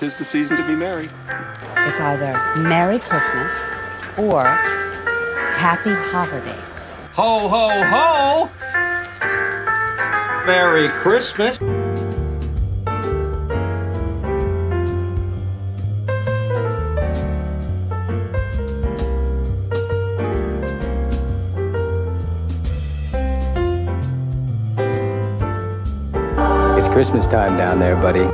'Tis the season to be merry. It's either Merry Christmas or Happy Holidays. Ho, ho, ho! Merry Christmas! It's Christmas time down there, buddy.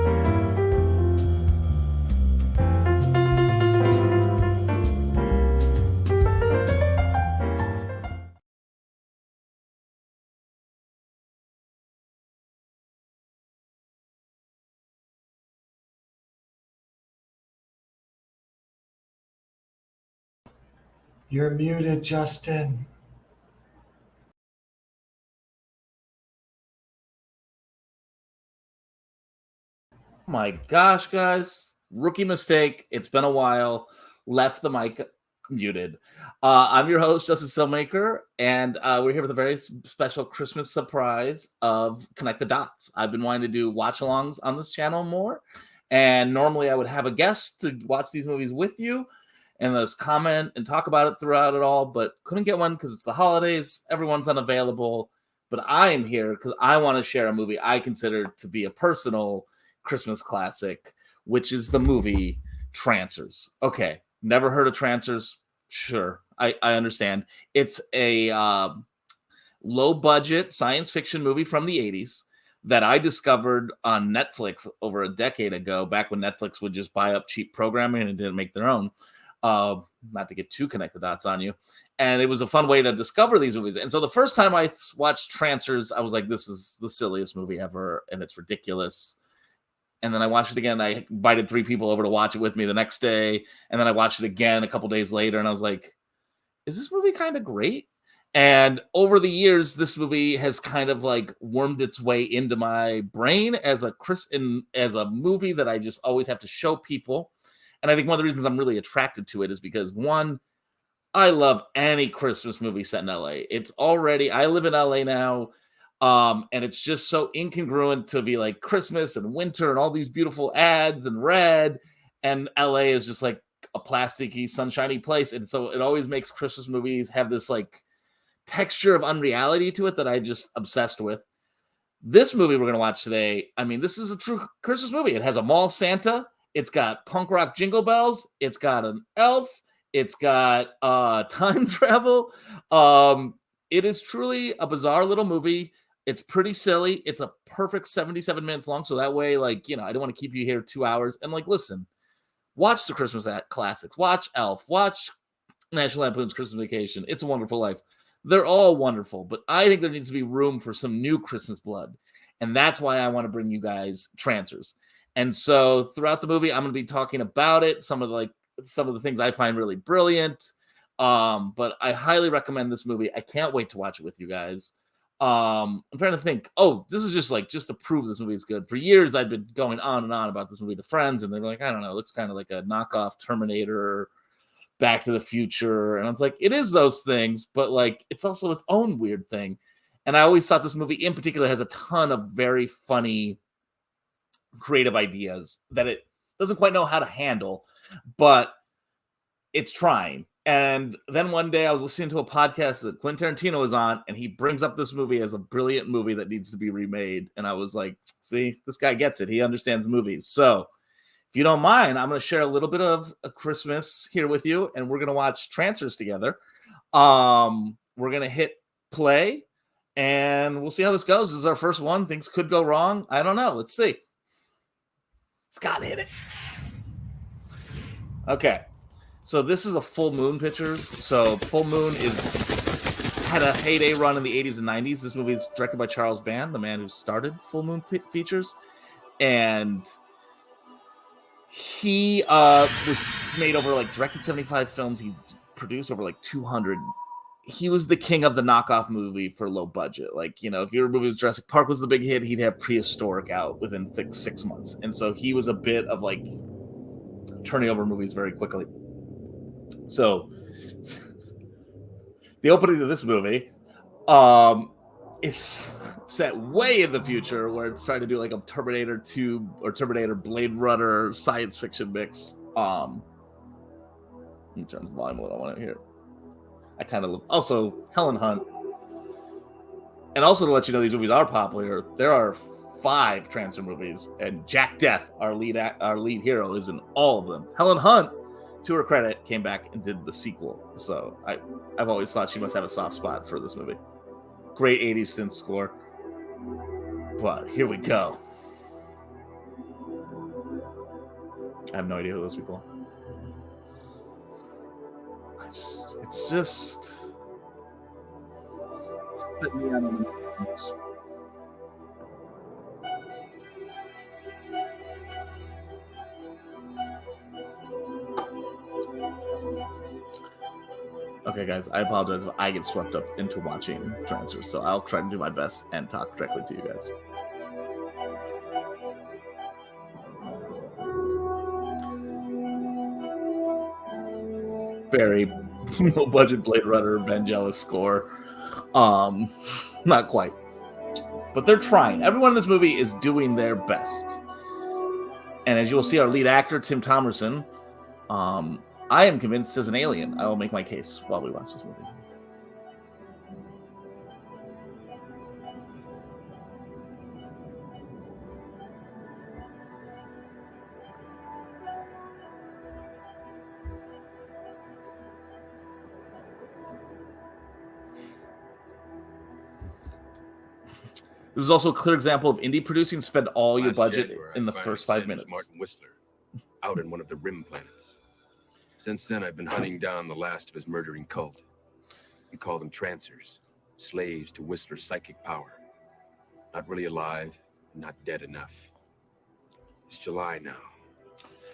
You're muted, Justin. Oh my gosh, guys. Rookie mistake. It's been a while. Left the mic muted. I'm your host, Justin Stillmaker, and we're here with a very special Christmas surprise of Connect the Dots. I've been wanting to do watch-alongs on this channel more, and normally I would have a guest to watch these movies with you and let's comment and talk about it throughout it all, but couldn't get one because it's the holidays. Everyone's unavailable, but I am here because I want to share a movie I consider to be a personal Christmas classic, which is the movie Trancers. Okay, never heard of Trancers? Sure, I understand. It's a low-budget science fiction movie from the 80s that I discovered on Netflix over a decade ago, back when Netflix would just buy up cheap programming and didn't make their own. Not to get too connect the dots on you. And it was a fun way to discover these movies. And so the first time I watched Trancers, I was like, this is the silliest movie ever, and it's ridiculous. And then I watched it again. I invited 3 people over to watch it with me the next day. And then I watched it again a couple days later, and I was like, is this movie kind of great? And over the years, this movie has kind of like wormed its way into my brain as a movie that I just always have to show people. And I think one of the reasons I'm really attracted to it is because, one, I love any Christmas movie set in LA. I live in LA now, and it's just so incongruent to be like Christmas and winter and all these beautiful ads and red, and LA is just like a plasticky, sunshiny place. And so it always makes Christmas movies have this like texture of unreality to it that I just obsessed with. This movie we're going to watch today, I mean, this is a true Christmas movie. It has a mall Santa. It's got punk rock jingle bells. It's got an elf. It's got time travel. It is truly a bizarre little movie. It's pretty silly. It's a perfect 77 minutes long. So that way, like, I don't want to keep you here 2 hours. And like, listen, watch the Christmas classics. Watch Elf. Watch National Lampoon's Christmas Vacation. It's a Wonderful Life. They're all wonderful. But I think there needs to be room for some new Christmas blood. And that's why I want to bring you guys Trancers. And so throughout the movie, I'm going to be talking about it, some of the things I find really brilliant. But I highly recommend this movie. I can't wait to watch it with you guys. I'm trying to think. Oh, this is just to prove this movie is good. For years, I've been going on and on about this movie to friends, and they're like, I don't know, it looks kind of like a knockoff Terminator, Back to the Future. And I was like, it is those things, but like it's also its own weird thing. And I always thought this movie in particular has a ton of very funny, creative ideas that it doesn't quite know how to handle, but it's trying. And then one day I was listening to a podcast that Quentin Tarantino was on, and he brings up this movie as a brilliant movie that needs to be remade. And I was like, see, this guy gets it. He understands movies. So if you don't mind, I'm going to share a little bit of a Christmas here with you, and we're going to watch Trancers together. We're going to hit play, and we'll see how this goes. This is our first one. Things could go wrong. I don't know. Let's see. Scott, hit it. Okay. So this is a Full Moon Pictures. So Full Moon had a heyday run in the 80s and 90s. This movie is directed by Charles Band, the man who started Full Moon Features. And he was made over, directed 75 films. He produced over 200. He was the king of the knockoff movie for low budget. If your movie was Jurassic Park was the big hit, he'd have Prehistoric out within 6 months. And so he was a bit of turning over movies very quickly. So the opening of this movie is set way in the future where it's trying to do like a Terminator 2 or Terminator Blade Runner science fiction mix. Let me turn the volume a little. I want to hear. I kind of also Helen Hunt. And also to let you know these movies are popular, there are 5 Trancer movies, and Jack Death, our lead hero, is in all of them. Helen Hunt, to her credit, came back and did the sequel. So I've always thought she must have a soft spot for this movie. Great 80s synth score. But here we go. I have no idea who those people are. It's just... Okay, guys, I apologize if I get swept up into watching Trancers, so I'll try to do my best and talk directly to you guys. Very low-budget Blade Runner Vangelis score. Not quite. But they're trying. Everyone in this movie is doing their best. And as you will see, our lead actor, Tim Thomerson, I am convinced is an alien. I will make my case while we watch this movie. This is also a clear example of indie producing. Spend all your budget in the first 5 minutes. Martin Whistler, out in one of the rim planets. Since then, I've been hunting down the last of his murdering cult. We call them Trancers, slaves to Whistler's psychic power. Not really alive, not dead enough. It's July now,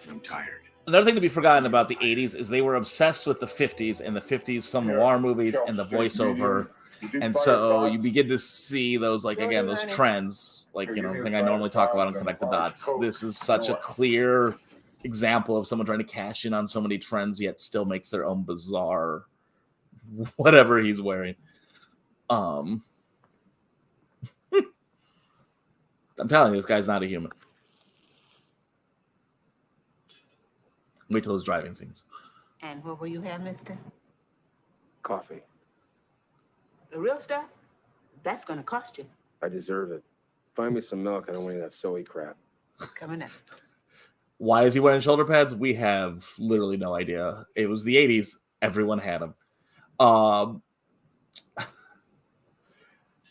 and I'm tired. Another thing to be forgotten about the 80s is they were obsessed with the 50s and the 50s film noir movies and the voiceover. And so you begin to see those, like, again, those trends, like, you know, the thing I normally talk about and connect the dots. This is such a clear example of someone trying to cash in on so many trends, yet still makes their own bizarre whatever he's wearing. I'm telling you, this guy's not a human. Wait till those driving scenes. And what will you have, mister? Coffee. The real stuff? That's gonna cost you. I deserve it. Find me some milk. I don't want any of that soy crap. Coming up. Why is he wearing shoulder pads? We have literally no idea. It was the 80s. Everyone had them.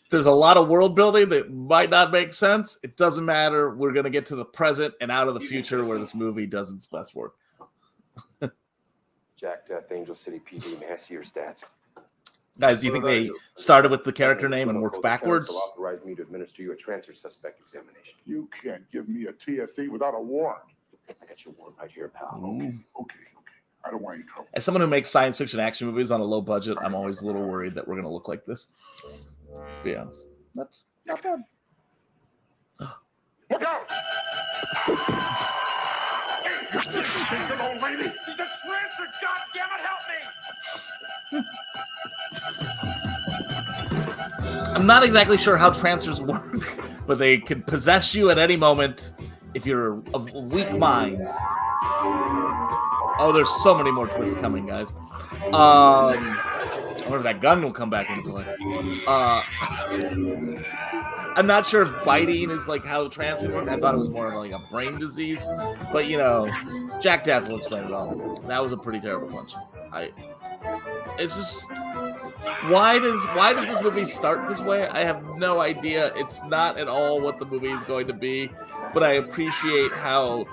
There's a lot of world building that might not make sense. It doesn't matter. We're going to get to the present and out of the future where this movie does its best work. Jack Death, Angel City PD. May I see your stats? Guys, do you think they started with the character name and worked backwards? Authorize me to administer you a Trancer suspect examination. You can't give me a TSE without a warrant. I got your warrant right here, pal. Okay. I don't want any trouble. As someone who makes science fiction action movies on a low budget, I'm always a little worried that we're going to look like this. To be honest. That's not bad. Look out! Hey, you're still good old lady. She's a Trancer. Goddammit, help me! I'm not exactly sure how Trancers work, but they can possess you at any moment if you're of weak mind. Oh, there's so many more twists coming, guys. I wonder if that gun will come back into play. I'm not sure if biting is like how Trancer works. I thought it was more like a brain disease. But, you know, Jack Death will explain it all. That was a pretty terrible punch. It's just... Why does this movie start this way? I have no idea. It's not at all what the movie is going to be. But I appreciate how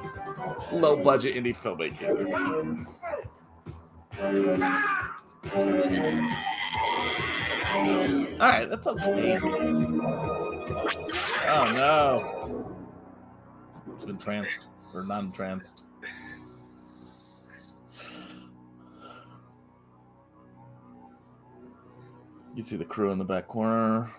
low-budget indie filmmaking is. All right, that's okay. Oh no, it's been tranced or non-tranced. You can see the crew in the back corner.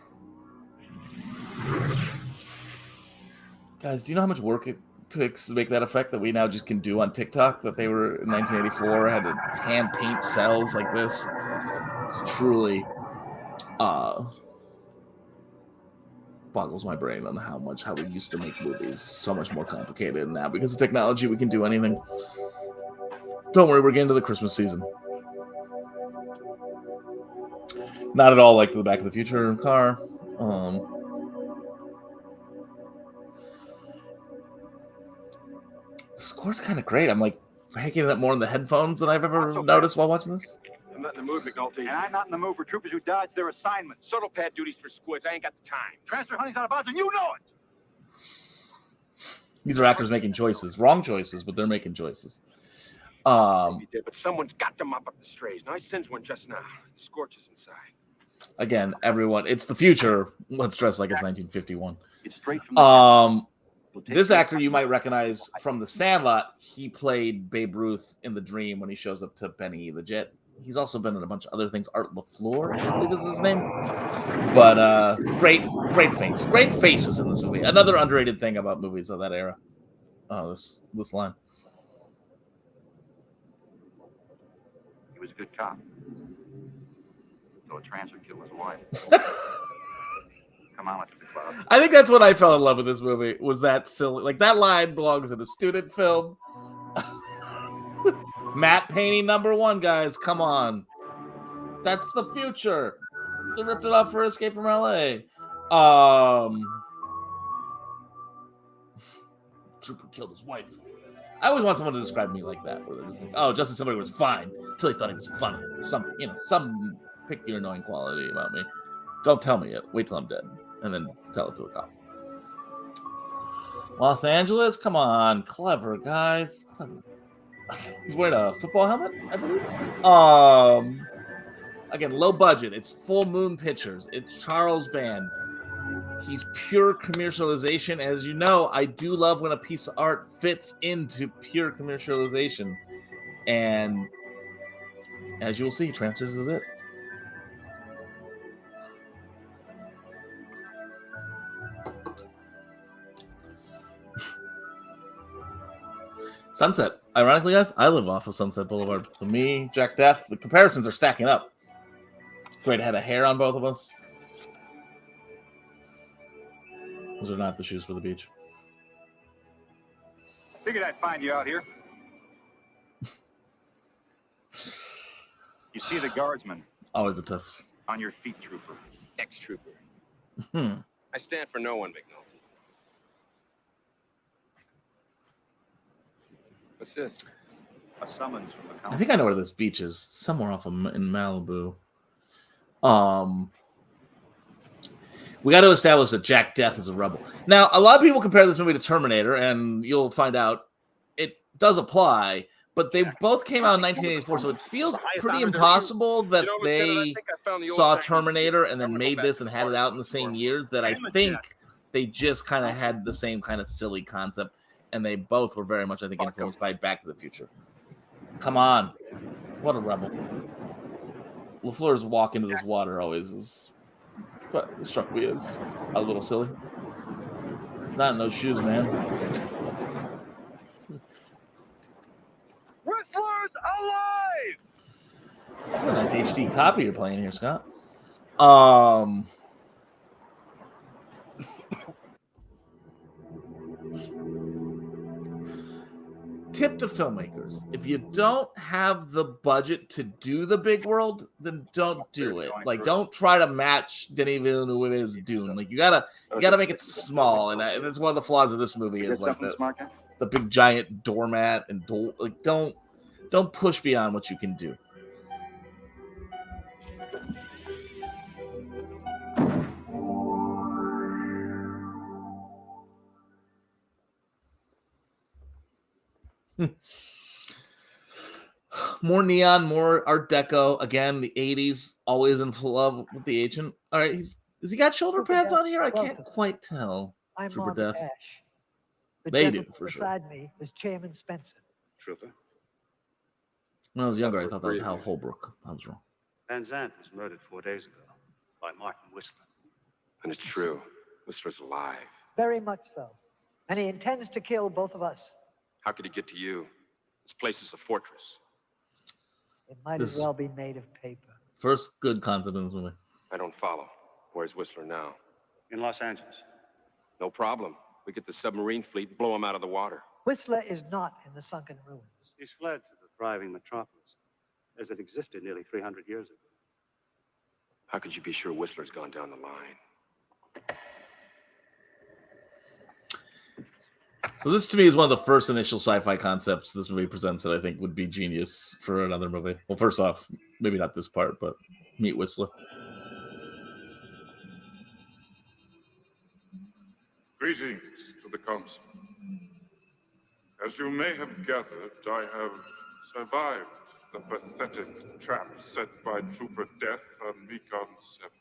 Guys, do you know how much work it takes to make that effect that we now just can do on TikTok that they were in 1984 had to hand paint cells like this? It's truly boggles my brain on how we used to make movies so much more complicated now because of technology. We can do anything. Don't worry, we're getting to the Christmas season. Not at all like the Back to the Future car. The score's kind of great. I'm like picking it up more in the headphones than I've ever noticed while watching this. I'm not in the mood, McNulty. And I'm not in the mood for troopers who dodge their assignments. Soto pad duties for squids. I ain't got the time. Transfer hunting's not about, and you know it. These are actors making choices, wrong choices, but they're making choices. But someone's got to mop up the strays. Now I sends one just now. It scorches inside. Again, everyone, it's the future. Let's dress like it's 1951. It's straight from the This actor you might recognize from The Sandlot. He played Babe Ruth in The Dream when he shows up to Benny the Jet. He's also been in a bunch of other things. Art LaFleur, I believe is his name. But great face. Great faces in this movie. Another underrated thing about movies of that era. Oh, this line. He was a good cop. So a transfer killed his wife. Come on, let's the club. I think that's what I fell in love with this movie, was that silly. Like, that line belongs in a student film. Matte painting #1, guys. Come on. That's the future. They ripped it off for Escape from LA. Trooper killed his wife. I always want someone to describe me like that, where they're just like, oh, Justin Stillmaker was fine until he thought he was funny or something. You know, some pick your annoying quality about me. Don't tell me it. Wait till I'm dead. And then tell it to a cop. Los Angeles? Come on. Clever, guys. Clever. He's wearing a football helmet, I believe. Again, low budget. It's Full Moon Pictures. It's Charles Band. He's pure commercialization. As you know, I do love when a piece of art fits into pure commercialization. And as you will see, Trancers is it. Sunset. Ironically, guys, I live off of Sunset Boulevard. For me, Jack Death, the comparisons are stacking up. Great head of hair on both of us. Those are not the shoes for the beach. Figured I'd find you out here. You see the guardsman. Always a tough. On your feet, trooper. Ex-trooper. I stand for no one, McNulty. What's this? A summons from the council. I think I know where this beach is. Somewhere off of in Malibu. We got to establish that Jack Death is a rebel. Now, a lot of people compare this movie to Terminator, and you'll find out it does apply, but they both came out in 1984, so it feels pretty impossible that they saw Terminator and then made this and had it out in the same year, that I think they just kind of had the same kind of silly concept, and they both were very much, I think, influenced by Back to the Future. Come on. What a rebel. LaFleur's walk into this water always is... But it struck me as a little silly. Not in those shoes, man. Whistler's alive! That's a nice HD copy you're playing here, Scott. Tip to filmmakers: if you don't have the budget to do the big world, then don't do it. Like, don't try to match Denis Villeneuve's Dune. Like, you gotta make it small, and that's one of the flaws of this movie is like the big giant doormat and don't push beyond what you can do. More neon, more Art Deco. Again, the 80s, always in love with the agent. All right, has he got shoulder pads on here? I can't quite tell. I'm Trooper Marvin Death. Ash. The They do, gentleman for sure. beside me is Chairman Spencer. Trooper. When I was younger, I thought that was Hal Holbrook. I was wrong. Van Zandt was murdered 4 days ago by Martin Whistler. And it's true. Whistler's alive. Very much so. And he intends to kill both of us. How could he get to you? This place is a fortress. It might as well be made of paper. First good concept in this movie. I don't follow. Where's Whistler now? in Los Angeles. No problem. We get the submarine fleet, blow them out of the water. Whistler is not in the sunken ruins. He's fled to the thriving metropolis, as it existed nearly 300 years ago. How could you be sure Whistler's gone down the line? So this to me is one of the first initial sci-fi concepts this movie presents that I think would be genius for another movie. Well, first off, maybe not this part, but meet Whistler. Greetings to the council. As you may have gathered, I have survived the pathetic trap set by Trooper Death on Recon 7.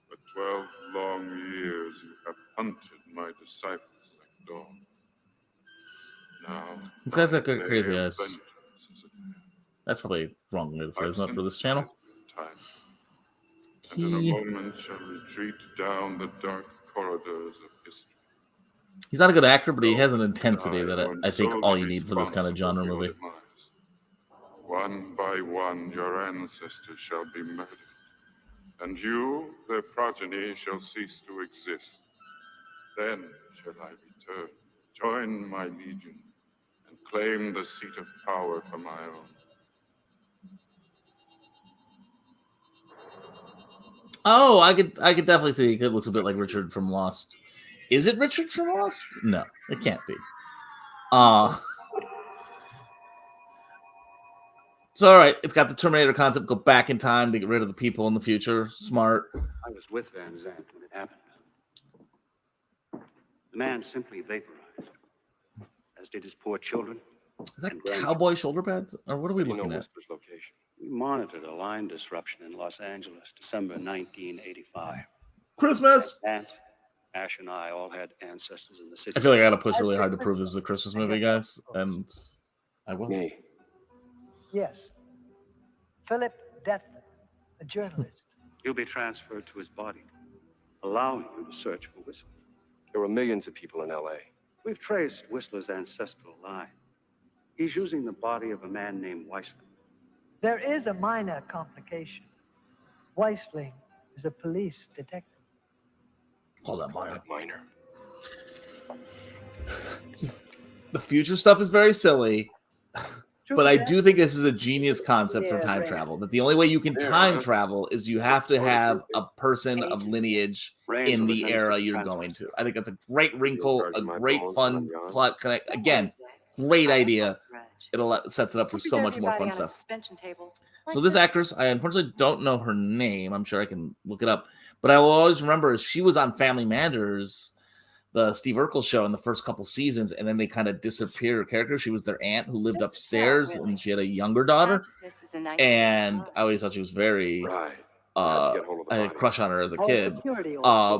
For 12 long years, you have hunted my disciples like dogs. Now, These guys got good the crazy day of eyes. vengeance is at hand. That's probably wrong way to phrase, I've not for this channel. synthesized the time, and in a moment shall retreat down the dark corridors of history. He's not a good actor, but he has an intensity that I think all you need for this kind of genre movie. One by one, your ancestors shall be murdered, and you, their progeny, shall cease to exist. Then shall I return, join my legion, and claim the seat of power for my own. Oh, I could definitely see it looks a bit like Richard from Lost. Is it Richard from Lost? No, it can't be. So all right, it's got the Terminator concept. Go back in time to get rid of the people in the future. Smart. I was with Van Zandt when it happened. The man simply vaporized, as did his poor children. Is that cowboy shoulder pads? Or what are we looking at? Whistler's location. We monitored a line disruption in Los Angeles, December 1985. Christmas! Aunt, Ash, and I all had ancestors in the city. I feel like I got to push really hard to prove this is a Christmas movie, guys, and I will. Me. Yes. Philip Deathman, a journalist. You'll be transferred to his body, allowing you to search for Whistler. There were millions of people in L.A. We've traced Whistler's ancestral line. He's using the body of a man named Weissling. There is a minor complication. Weissling is a police detective. Hold on, minor. Minor. The future stuff is very silly, but I do think this is a genius concept for time travel. That the only way you can time travel is you have to have a person of lineage in the era you're going to. I think that's a great wrinkle, a great fun plot connect. Again, great idea. It sets it up for so much more fun stuff. So this actress, I unfortunately don't know her name. I'm sure I can look it up. But I will always remember she was on Family Matters, the Steve Urkel show, in the first couple seasons, and then they kind of disappeared her character. She was their aunt who lived upstairs, and she had a younger daughter. And I always thought she was very... I had a crush on her as a kid. But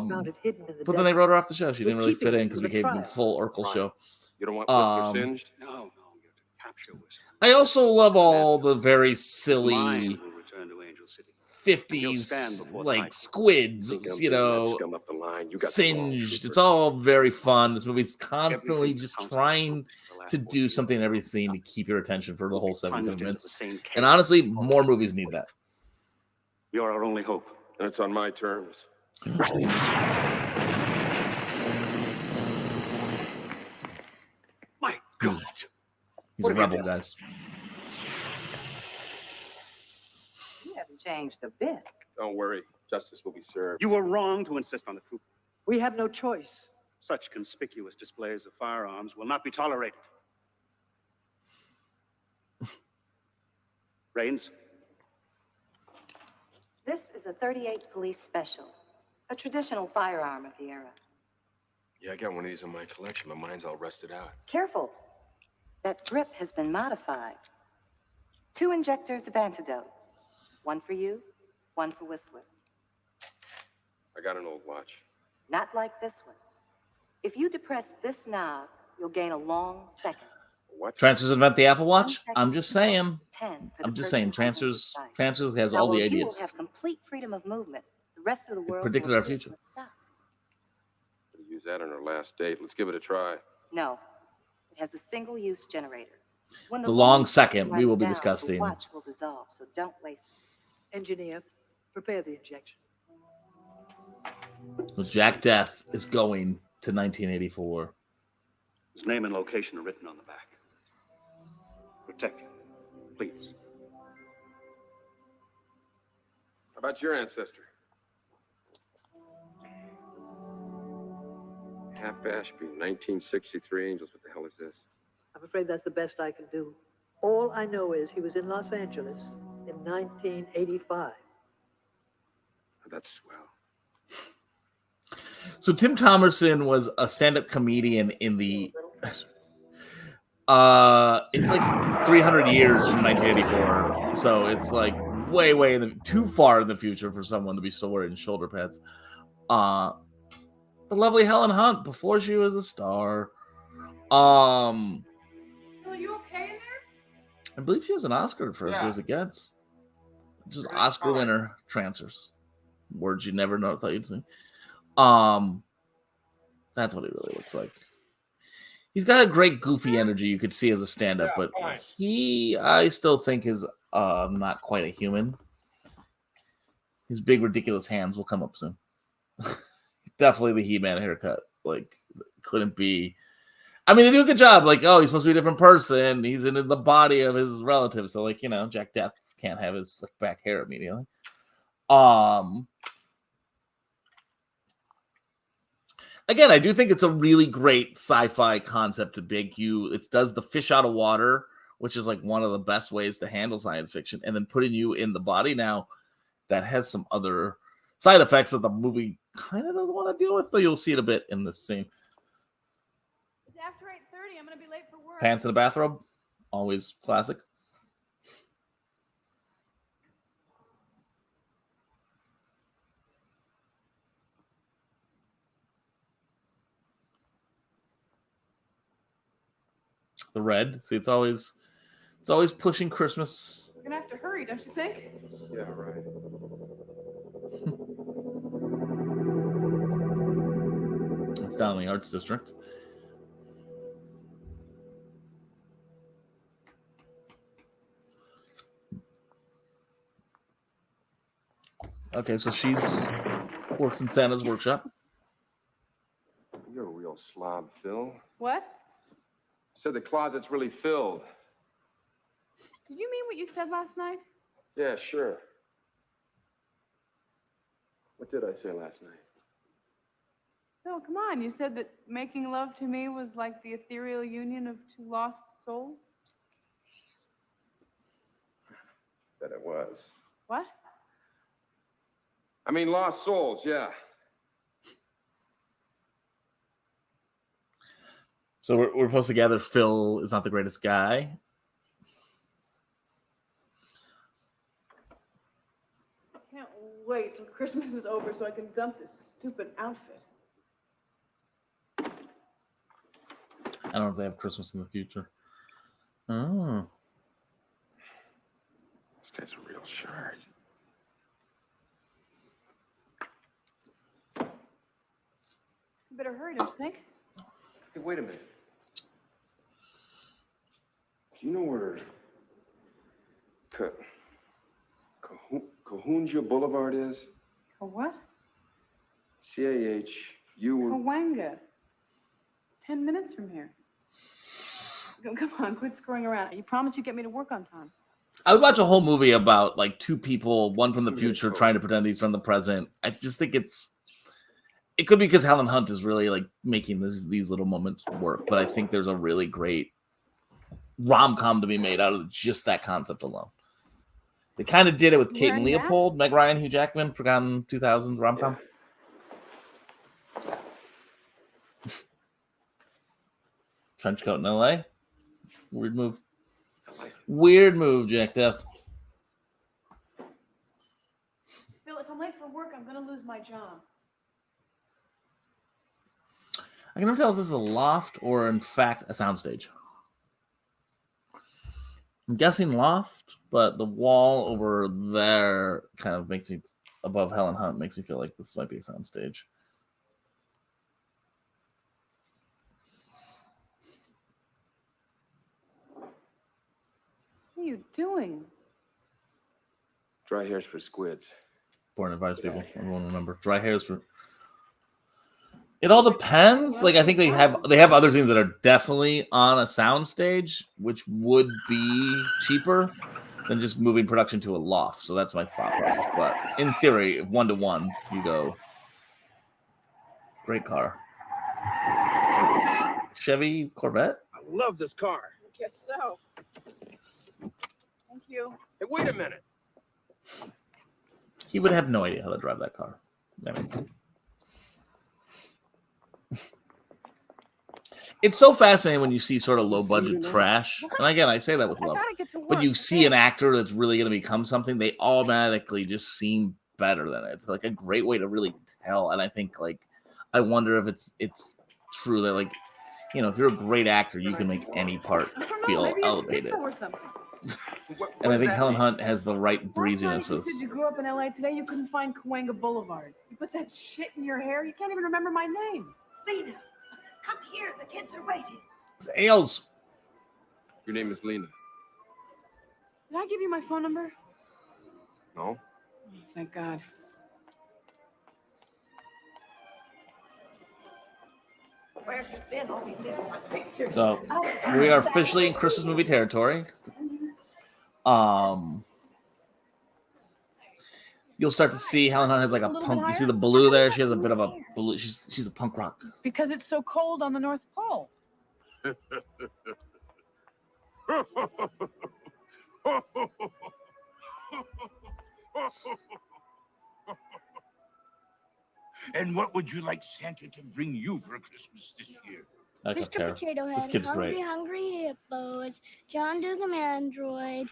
then they wrote her off the show. She didn't really fit in because we became a full Urkel show. You don't want Whistler singed? No, you have to capture Whistler. I also love all the very silly Mine will return to Angel City. 50s, like squids, you know, singed. It's all very fun. This movie's constantly just trying to do something in every scene to keep your attention for the whole 77 minutes. And honestly, more movies need that. You're our only hope. And it's on my terms. My God. He's a rebel, guys. You haven't changed a bit. Don't worry. Justice will be served. You were wrong to insist on the truth. We have no choice. Such conspicuous displays of firearms will not be tolerated. Rains? This is a .38 police special, a traditional firearm of the era. Yeah, I got one of these in my collection, but mine's all rusted out. Careful. That grip has been modified. 2 injectors of antidote. 1 for you, 1 for Whistler. I got an old watch. Not like this one. If you depress this knob, you'll gain a long second. What? Trancers invent the Apple Watch? I'm just saying. I'm just saying. Trancers has all the ideas. You will have complete freedom of movement. The rest of the world predicted our future. We'll use that on our last date. Let's give it a try. No. It has a single-use generator. When The long second we will be runs down, discussing. The watch will dissolve, so don't waste it. Engineer, prepare the injection. Well, Jack Death is going to 1984. His name and location are written on the back. Protect him, please. How about your ancestor? Hap Ashby, 1963 Angels. What the hell is this? I'm afraid that's the best I can do. All I know is he was in Los Angeles in 1985. Oh, that's swell. So Tim Thomerson was a stand-up comedian in the it's like 300 years from 1984. So it's like way in the too far in the future for someone to be still wearing shoulder pads. The lovely Helen Hunt before she was a star. Are you okay in there? I believe she has an Oscar for As Good as It Gets. Just Oscar winner, Trancers. Words you never thought you'd see. That's what he really looks like. He's got a great goofy energy you could see as a stand-up, but I still think is not quite a human. His big ridiculous hands will come up soon. Definitely the He-Man haircut. Like, couldn't be. I mean, they do a good job. Like, oh, he's supposed to be a different person. He's in the body of his relative. So, like, Jack Death can't have his slick back hair immediately. Again, I do think it's a really great sci-fi concept to it does the fish out of water, which is like one of the best ways to handle science fiction, and then putting you in the body now that has some other side effects that the movie kind of doesn't want to deal with, so you'll see it a bit in this scene. It's after 8:30. I'm going to be late for work. Pants in a bathrobe, always classic. The red. See, it's always pushing Christmas. We're going to have to hurry, don't you think? Yeah, right. It's down in the Arts District. Okay, so she's works in Santa's workshop. You're a real slob, Phil. What? Said the closet's really filled. Did you mean what you said last night? Yeah, sure. What did I say last night? No, come on. You said that making love to me was like the ethereal union of two lost souls? That it was. What? I mean, lost souls, yeah. So we're supposed to gather Phil is not the greatest guy. I can't wait till Christmas is over so I can dump this stupid outfit. I don't know if they have Christmas in the future. Oh. This guy's a real shark. You better hurry, don't you think? Hey, wait a minute. Do you know where Cahunja Boulevard is? What? C-A-H-U... Cahuenga. It's 10 minutes from here. Come on, quit screwing around. You promised you'd get me to work on time. I would watch a whole movie about like two people, one from the future trying to pretend he's from the present. I just think it could be because Helen Hunt is really like making these little moments work, but I think there's a really great rom-com to be made out of just that concept alone. They kind of did it with Kate and Leopold, Meg Ryan, Hugh Jackman, forgotten 2000s rom-com. Yeah. Trench coat in LA. Weird move. Weird move, Jack Death. Phil, if I'm late for work, I'm going to lose my job. I can never tell if this is a loft or, in fact, a soundstage. I'm guessing loft, but the wall over there kind of makes me, above Helen Hunt, makes me feel like this might be a soundstage. What are you doing? Dry hairs for squids. Born advice, people. Everyone remember. Dry hairs for... It all depends. Like I think they have other scenes that are definitely on a soundstage, which would be cheaper than just moving production to a loft. So that's my thought process. But in theory, 1-to-1, you go. Great car. Chevy Corvette? I love this car. Guess so. Thank you. Hey, wait a minute. He would have no idea how to drive that car. I mean, it's so fascinating when you see sort of low budget trash. And again, I say that with love. But you see an actor that's really going to become something, they automatically just seem better than it. It's like a great way to really tell. And I think like I wonder if it's true that like, you know, if you're a great actor, you can make any part feel elevated. And I think Helen Hunt has the right breeziness for You this. said you grew up in LA today, you couldn't find Cahuenga Boulevard. You put that shit in your hair, you can't even remember my name. Lena, come here. The kids are waiting. It's Ailes. Your name is Lena. Did I give you my phone number? No? Oh, thank God. Where have you been? All these days with my pictures. So we are officially in Christmas movie territory. You'll start to see Helen Hunt has like a punk. You see the blue there. She has a bit of a blue. She's a punk rock. Because it's so cold on the North Pole. And what would you like Santa to bring you for Christmas this year? Mr. Potato Head, This kid's hungry, great. hungry hippos, John do the android.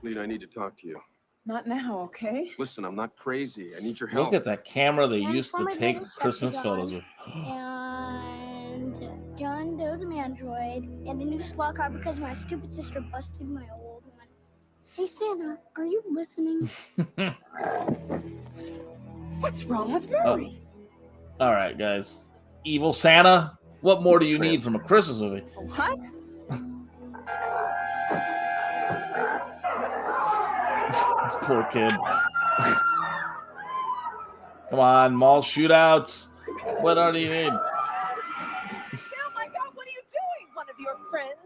Lena, I need to talk to you. Not now, okay? Listen, I'm not crazy. I need your help. Look at that camera they And used for to my take little Christmas Sexy photos John, with. And John Doe the android, and a new slot car because my stupid sister busted my old one. Hey Santa, are you listening? What's wrong with Oh. Murray? All right, guys. Evil Santa. What more do you need from a Christmas movie? What? This poor kid. Come on, mall shootouts. What do you need? Oh my God, what are you doing? One of your friends?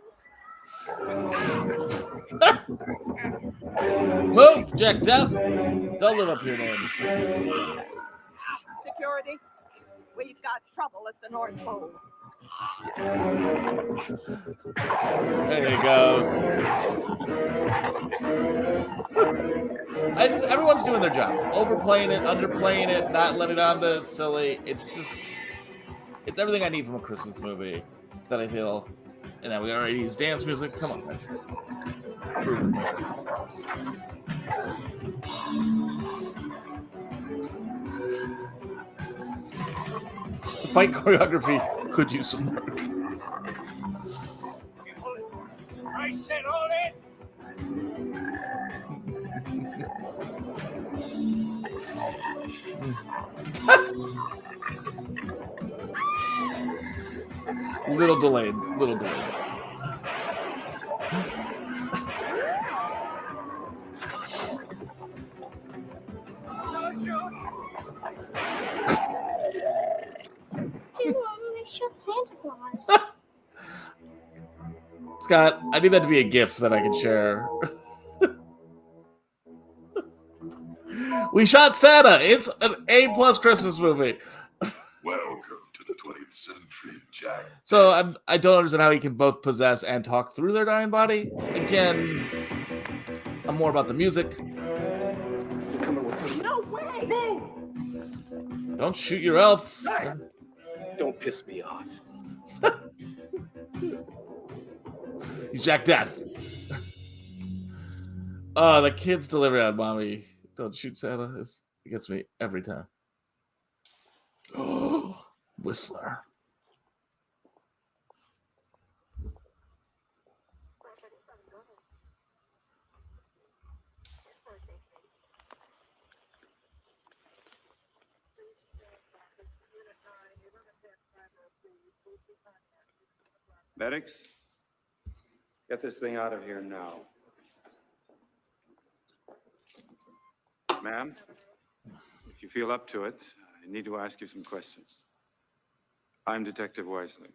Move, Jack Death. Don't live up your name. Security, we've got trouble at the North Pole. There you go. Everyone's doing their job. Overplaying it, underplaying it, not letting on the silly. It's everything I need from a Christmas movie that I feel. And now we already use dance music. Come on, guys. The fight choreography could use some work. I said hold it. Little delayed. Hey Mom, they shot Santa Claus. Scott, I need that to be a gift that I can share. We shot Santa. It's an A+ Christmas movie. Welcome to the 20th century, Jack. So I don't understand how he can both possess and talk through their dying body. Again, I'm more about the music. No way! Move! Don't shoot your elf. Don't piss me off. He's Jack Death. Oh, the kid's delivery on Mommy. Don't shoot Santa. It gets me every time. Oh, Whistler. Medics, get this thing out of here now. Ma'am, if you feel up to it, I need to ask you some questions. I'm Detective Weisling.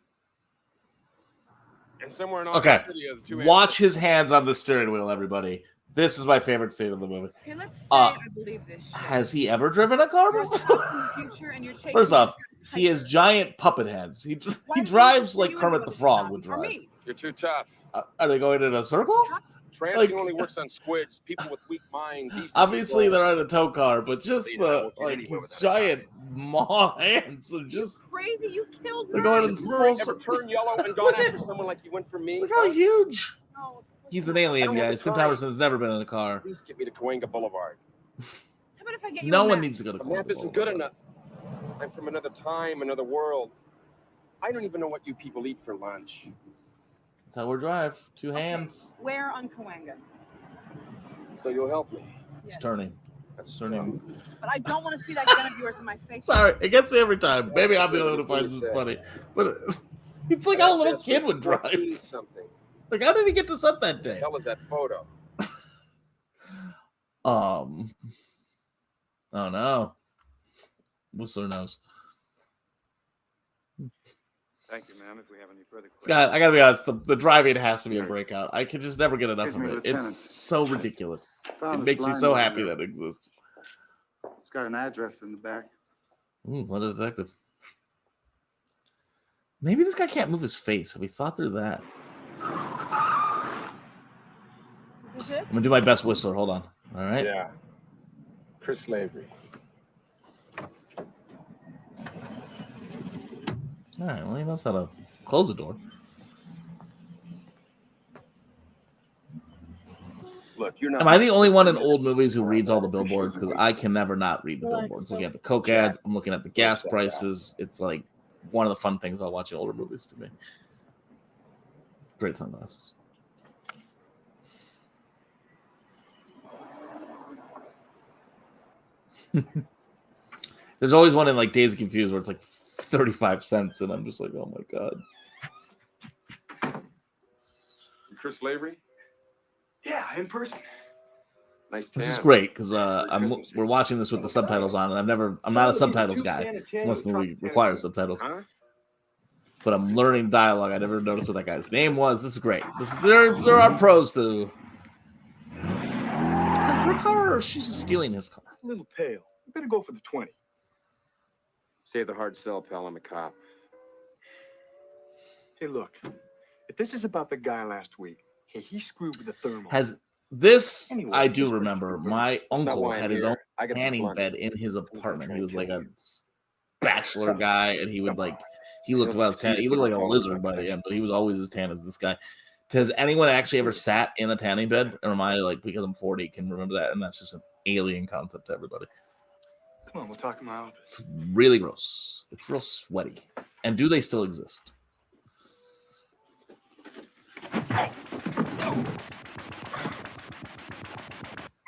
And somewhere in Okay. Oklahoma City, the two Watch his hands on the steering wheel, everybody. This is my favorite scene of the movie. Okay, let's say I believe this shit. Has he ever driven a car You're before? in the future and you're chasing First off, me. he has giant puppet hands. He Why drives don't like you Kermit enjoy the this Frog job would before drive. me? You're too tough. Are they going in a circle? Trancing Like- only works on squids, people with weak minds. Easy Obviously, people. they're in a tow car, but just Lead, I the won't get like anywhere his without giant maw hands are just. Crazy, you killed They're going in Has Murray full. ever turned yellow and gone after someone like he went for me? Look how huge. No. He's an I alien, don't have guys. the Tim time. Thomerson's never been in a car. Please get me to Cahuenga Boulevard. How about if I get you No a one map? needs to go to The Cahuenga map isn't Boulevard. good enough. I'm from another time, another world. I don't even know what you people eat for lunch. That's how we drive. Two hands. Where on Cahuenga? So you'll help me. It's turning. That's turning. But I don't want to see that gun of yours in my face. Sorry, it gets me every time. Maybe I'm the only one who finds this funny. But it's like how a little kid would drive. Something. Like, how did he get this up that day? What the hell is that photo? Oh no. Whistler knows. Thank you, ma'am. If we have any further questions. Scott, I gotta be honest, the driving has to be a breakout. I can just never get enough Excuse of me, it. Lieutenant. It's so ridiculous. Found It this makes me line so over happy there. that it exists. It's got an address in the back. What a detective. Maybe this guy can't move his face. Have we thought through that? Is it? I'm gonna do my best Whistler. Hold on. All right. Yeah. Chris Lavery. All right. Well, he knows how to close the door. Look, you're not. Am I the only one in old movies who reads all the billboards? Because I can never not read the billboards. Looking at the Coke ads, I'm looking at the gas prices. It's like one of the fun things about watching older movies to me. Great sunglasses. There's always one in like Days of Confused where it's like 35 cents, and I'm just like, oh my god. Chris Lavery? Yeah, in person. Nice. This is great because we're watching this with the subtitles on, and I'm not a subtitles guy unless the movie requires subtitles. But I'm learning dialogue. I never noticed what that guy's name was. This is great. There are pros to. Is that her car, or she's just stealing his car? A little pale. You better go for the 20. Save the hard sell, pal. I'm a cop. Hey, look. If this is about the guy last week, hey, he screwed with the thermal. Has this? Anyway, I this do is remember. Christopher My Burns. It's not uncle why I'm had his here. own I got the tanning blunt. bed in his apartment. try He and was like kill a you. bachelor guy, and he would like. He looked about as tan. He looked like a lizard by the end, but he was always as tan as this guy. Has anyone actually ever sat in a tanning bed? Or am I like, because I'm 40, can remember that? And that's just an alien concept to everybody. Come on, we'll talk in my office. It's really gross. It's real sweaty. And do they still exist?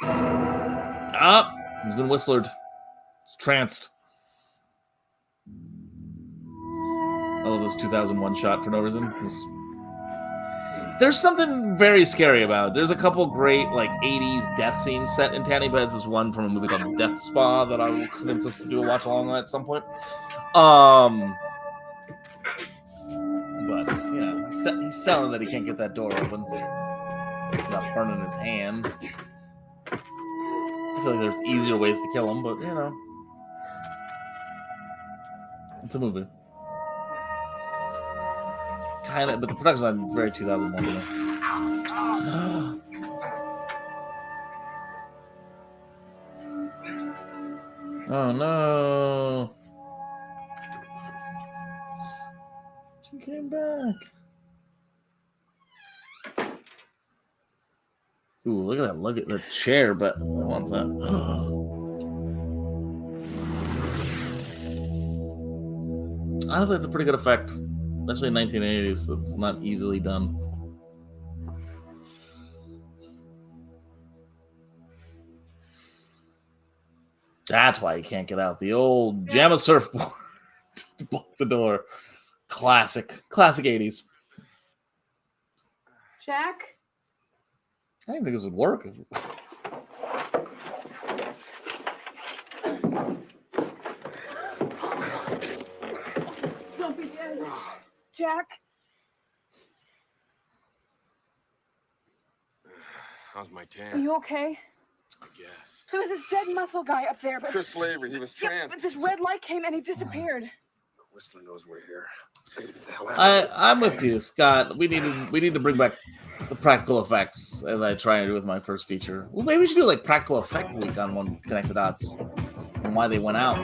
Ah, he's been whistlered. It's tranced. I love this 2001 shot for no reason. There's something very scary about it. There's a couple great like 80s death scenes set in tanning beds. There's one from a movie called Death Spa that I will convince us to do a watch along on at some point. But yeah, he's selling that he can't get that door open without burning his hand. I feel like there's easier ways to kill him, but you know, it's a movie. Kind of, but the production's on very 2001. Oh no! She came back. Ooh, look at that! Look at the chair, but I want that. I think that's a pretty good effect. Especially in 1980s, so it's not easily done. That's why you can't get out. The old JAMA surfboard to block the door. Classic 80s. Jack? I didn't think this would work. Don't be dead. Jack? How's my Are tan? you okay? I guess. There was this dead muscle guy up there, but... Chris Lavery, he was trans. But this red light came and he disappeared. Whistler knows we're here. Get the hell out. I'm with you, Scott. We need to bring back the practical effects as I try and do with my first feature. Well, maybe we should do like practical effect week on one Connect the Dots and why they went out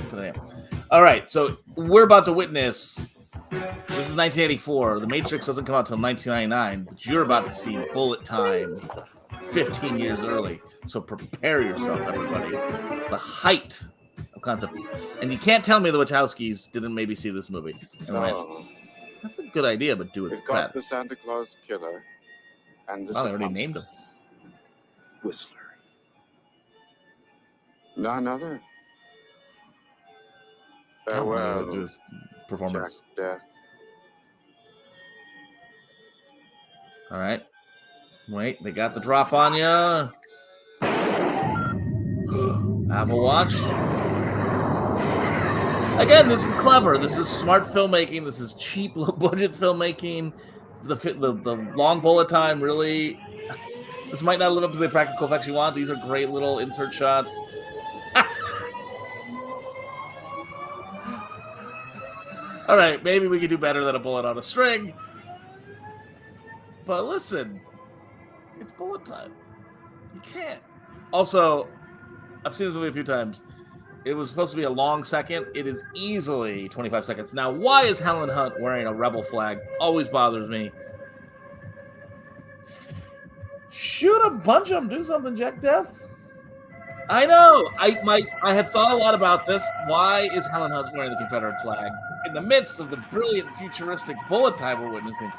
today. All right, so we're about to witness. This is 1984. The Matrix doesn't come out until 1999, but you're about to see bullet time 15 years early. So prepare yourself, everybody. The height of concept. And you can't tell me the Wachowskis didn't maybe see this movie. And went, that's a good idea, but do it We've got better. the Santa Claus killer. And the Oh, they already named him. Whistler. None other. Farewell. Farewell, Do his performance. Jack Death. All right. Wait, they got the drop on you. Apple Watch. Again, this is clever. This is smart filmmaking. This is cheap, low-budget filmmaking. The long bullet time really. This might not live up to the practical effects you want. These are great little insert shots. All right, maybe we could do better than a bullet on a string. But listen, it's bullet time. You can't. Also, I've seen this movie a few times. It was supposed to be a long second. It is easily 25 seconds. Now, why is Helen Hunt wearing a rebel flag? Always bothers me. Shoot a bunch of them. Do something, Jack Death. I know. I have thought a lot about this. Why is Helen Hunt wearing the Confederate flag in the midst of the brilliant futuristic bullet time we're witnessing?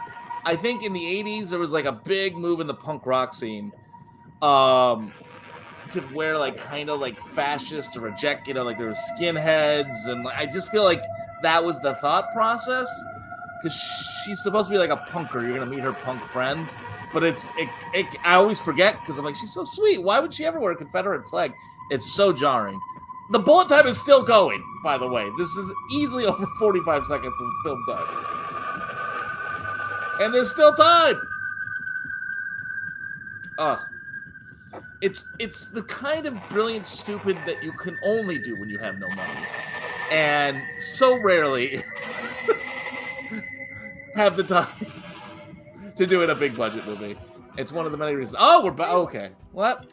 I think in the 80s, there was like a big move in the punk rock scene to wear like kind of like fascist or reject, like there was skinheads. And I just feel like that was the thought process because she's supposed to be like a punker. You're going to meet her punk friends. But I always forget because I'm like, she's so sweet. Why would she ever wear a Confederate flag? It's so jarring. The bullet time is still going, by the way. This is easily over 45 seconds of film time. And there's still time. It's the kind of brilliant stupid that you can only do when you have no money. And so rarely have the time to do in a big budget movie. It's one of the many reasons. Oh, we're back. Okay. What?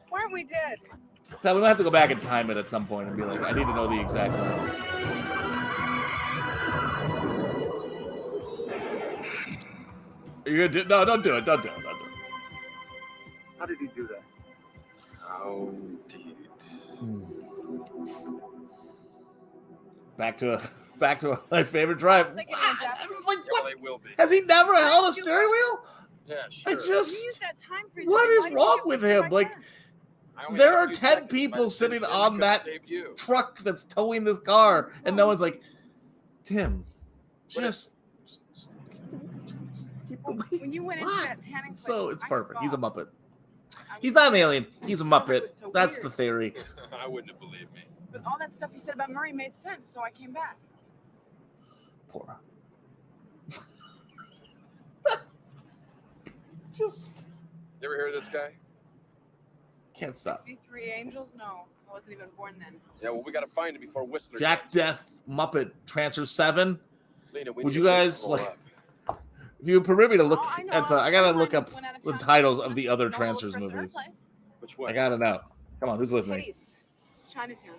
Why aren't we dead? So we might have to go back and time it at some point and be like, I need to know the exact number. You're gonna do, no, don't do it. Don't do it. Don't do it. How did he do that? How did? Back to my favorite drive. Like, what? They will be. Has he never held a steering wheel? Yeah, I sure. just. What is wrong with him? Like, there are 10 people sitting on that truck that's towing this car, and no one's like, Tim, just keep the wheel. When you went into that tanning place, So it's I perfect. He's a forgot. Muppet. He's not an alien. He's a Muppet. That's the theory. I wouldn't have believed me. But all that stuff you said about Murray made sense, so I came back. Poor. Just You ever hear of this guy? can't stop. 63 Angels? No, I wasn't even born then. Yeah, well, we got to find him before Whistler. Jack Death Muppet Trancers 7. Lena, we Would need you to guys blow like? up. If you permit me to look, I know. I gotta look up Went out of the town. titles of the other No Trancers prisoner movies. place. Which way? I gotta know. Come on, who's with Head me? east. Chinatown.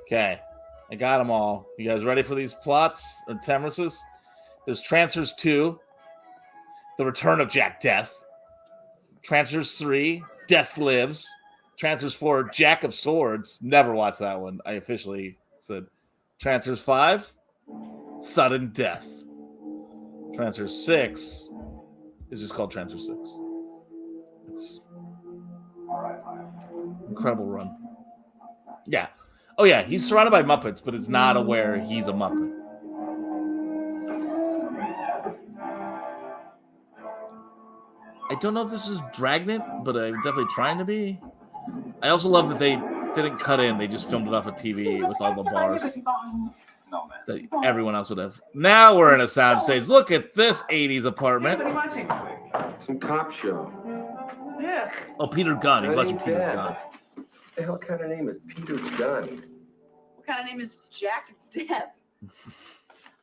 Okay, I got them all. You guys ready for these plots or Temruses? There's Trancers 2, The Return of Jack Death. Trancers 3, Death Lives. Trancers 4, Jack of Swords. Never watched that one. I officially said. Trancers 5, Sudden Death. Trancers 6 is just called Trancers 6. It's incredible run. Yeah. Oh, yeah, he's surrounded by Muppets, but it's not aware he's a Muppet. I don't know if this is Dragnet, but I'm definitely trying to be. I also love that they didn't cut in. They just filmed it off of TV with all the bars that everyone else would have. Now we're in a sound stage. Look at this 80s apartment. What are you watching? Some cop show. Yeah. Oh, Peter Gunn. He's That watching ain't Peter bad. Gunn. What the hell kind of name is Peter Gunn? What kind of name is Jack Deb?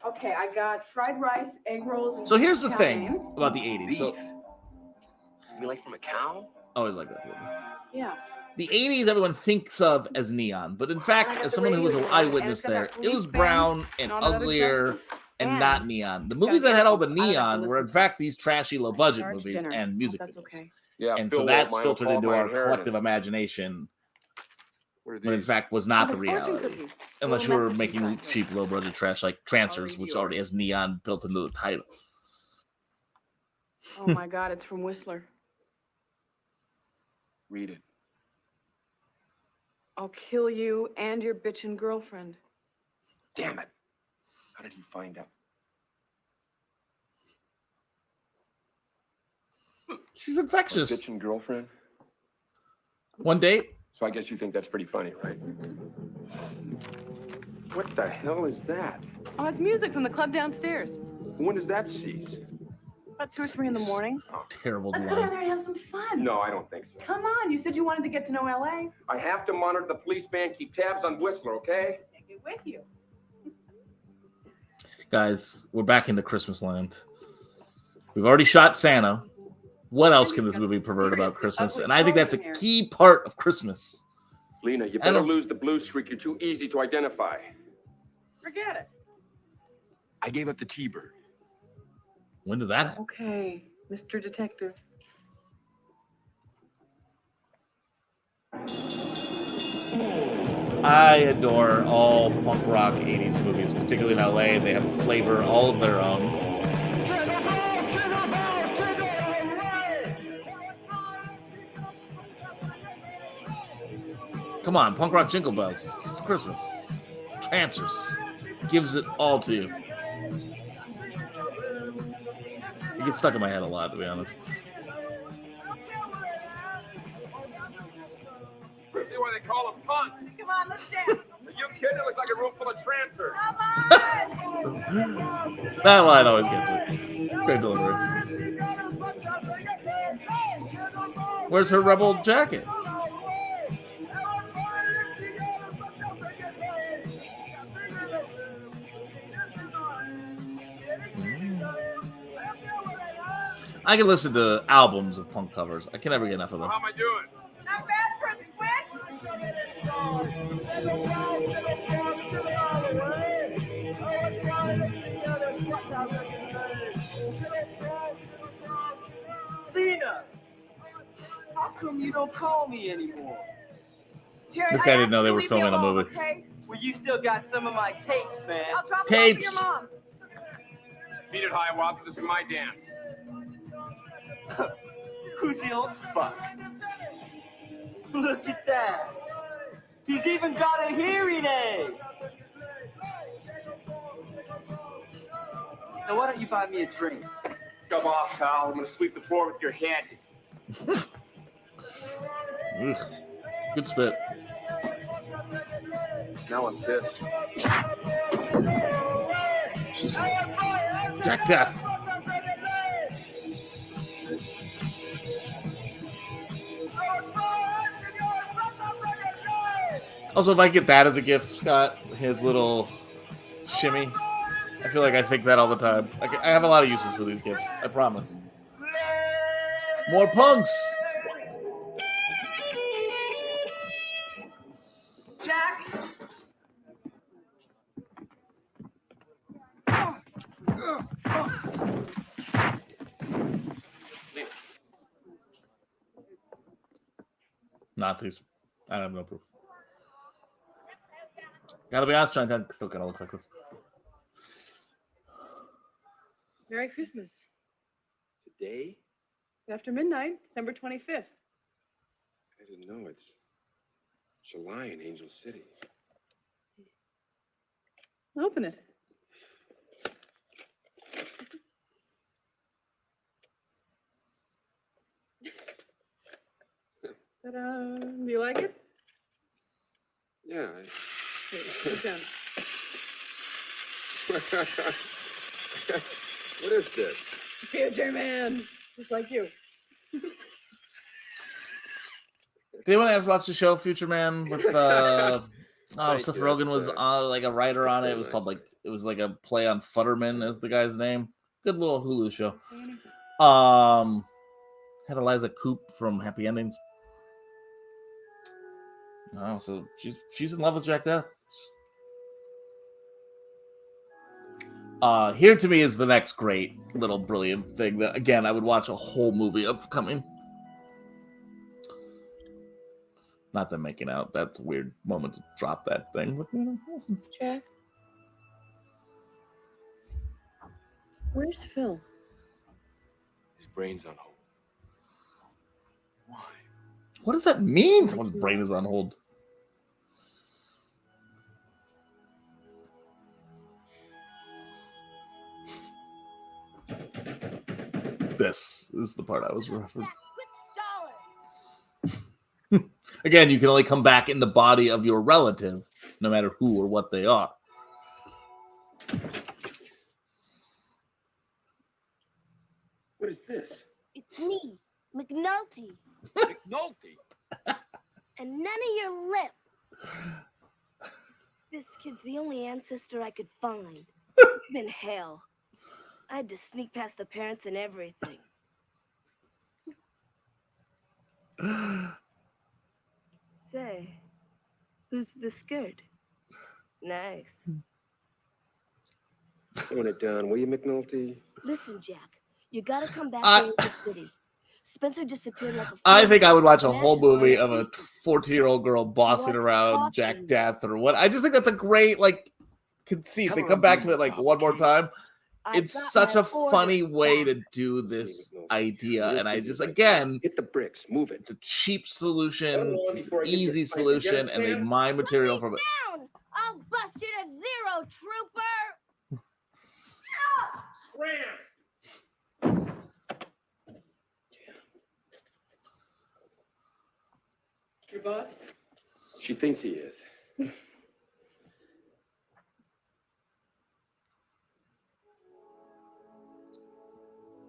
Okay, I got fried rice, egg rolls, and So here's the chow thing mein. about the 80s. So You like from a cow? always like that. Yeah. The 80s everyone thinks of as neon, but in fact, as someone who was an eyewitness there, it was brown and uglier and not neon. The movies that had all the neon were in fact these trashy low budget movies and music videos. Yeah, And Phil so won't that's mind filtered all into my our inheritance. collective imagination, What are when in these? fact was not the Fortune reality. cookies. Unless you Little were message making inside. cheap low budget trash like Trancers, which already has neon built into the title. Oh my God, it's from Whistler. Read it. I'll kill you and your bitchin' girlfriend. Damn it. How did he find out? She's infectious. My bitchin' girlfriend? One date? So I guess you think that's pretty funny, right? What the hell is that? Oh, it's music from the club downstairs. When does that cease? About 2 or 3 in the morning. Terrible Let's go down line. there and have some fun. No, I don't think so. Come on, you said you wanted to get to know LA. I have to monitor the police van, keep tabs on Whistler, okay? Take it with you. Guys, we're back into Christmas land. We've already shot Santa. What else can this movie pervert about Christmas? And I think that's a key part of Christmas. Lena, you I better don't- lose the blue streak. You're too easy to identify. Forget it. I gave up the T-bird. When did that happen? Okay, Mr. Detective. I adore all punk rock 80s movies, particularly in LA. They have a flavor all of their own. Come on, punk rock jingle bells. It's Christmas. Trancers gives it all to you. It gets stuck in my head a lot, to be honest. See why they call them punks? Come on, let's dance. Are you kidding? It looks like a room full of trancers. That line always gets me. Great delivery. Where's her rebel jacket? I can listen to albums of punk covers. I can never get enough of them. How am I doing? Not bad for a Lena, how come you don't call me anymore? Jared, This guy didn't know they were filming a movie. Okay? Well, you still got some of my tapes, man. I'll drop Tapes. them off at your mom's. Beat it high, Wop. This is my dance. Who's the old fuck? Look at that. He's even got a hearing aid. Now, why don't you buy me a drink? Come off, pal. I'm gonna sweep the floor with your head. Ugh. Good spit. Now I'm pissed. Jack Death. Also, if I get that as a gift, Scott, his little shimmy, I feel like I think that all the time. Like, I have a lot of uses for these gifts. I promise. More punks. Jack? Nazis. I have no proof. Gotta be honest, Chinatown still kind of looks like this. Merry Christmas. Today? After midnight, December 25th. I didn't know it's July in Angel City. Open it. Ta-da! Do you like it? What is this? Future man, just like you. Did anyone else watch the show Future Man with Thank Seth you, Rogen that's was like a writer on it. very It was called nice. like it was like a play on Futterman as the guy's name. Good little Hulu show. Had Eliza Coupe from Happy Endings. Oh, so she's in love with Jack Death. Here to me is the next great little brilliant thing that again I would watch a whole movie of coming. Not them making out. That's a weird moment to drop that thing. But, Jack, where's Phil? His brain's on hold. what does that mean? Someone's brain is on hold. This is the part I was referencing. Again, you can only come back in the body of your relative, no matter who or what they are. What is this? It's me, McNulty. McNulty? And none of your lip. This kid's the only ancestor I could find. It's been hell. I had to sneak past the parents and everything. Say, who's the skirt? Nice. Tone it down, will you, McNulty? Listen, Jack, you gotta come back to the city. Spencer disappeared like a I think I would watch a and whole that's why movie I of a used to 14-year-old girl bossing around Jack Death or what. I just think that's a great conceit. They come back to it one more time. It's such a funny way to do this idea, and I just again hit the bricks, move it. It's a cheap solution, it's an easy solution, and they mine material from it. Down! I'll bust you to zero, trooper! Your boss? She thinks he is.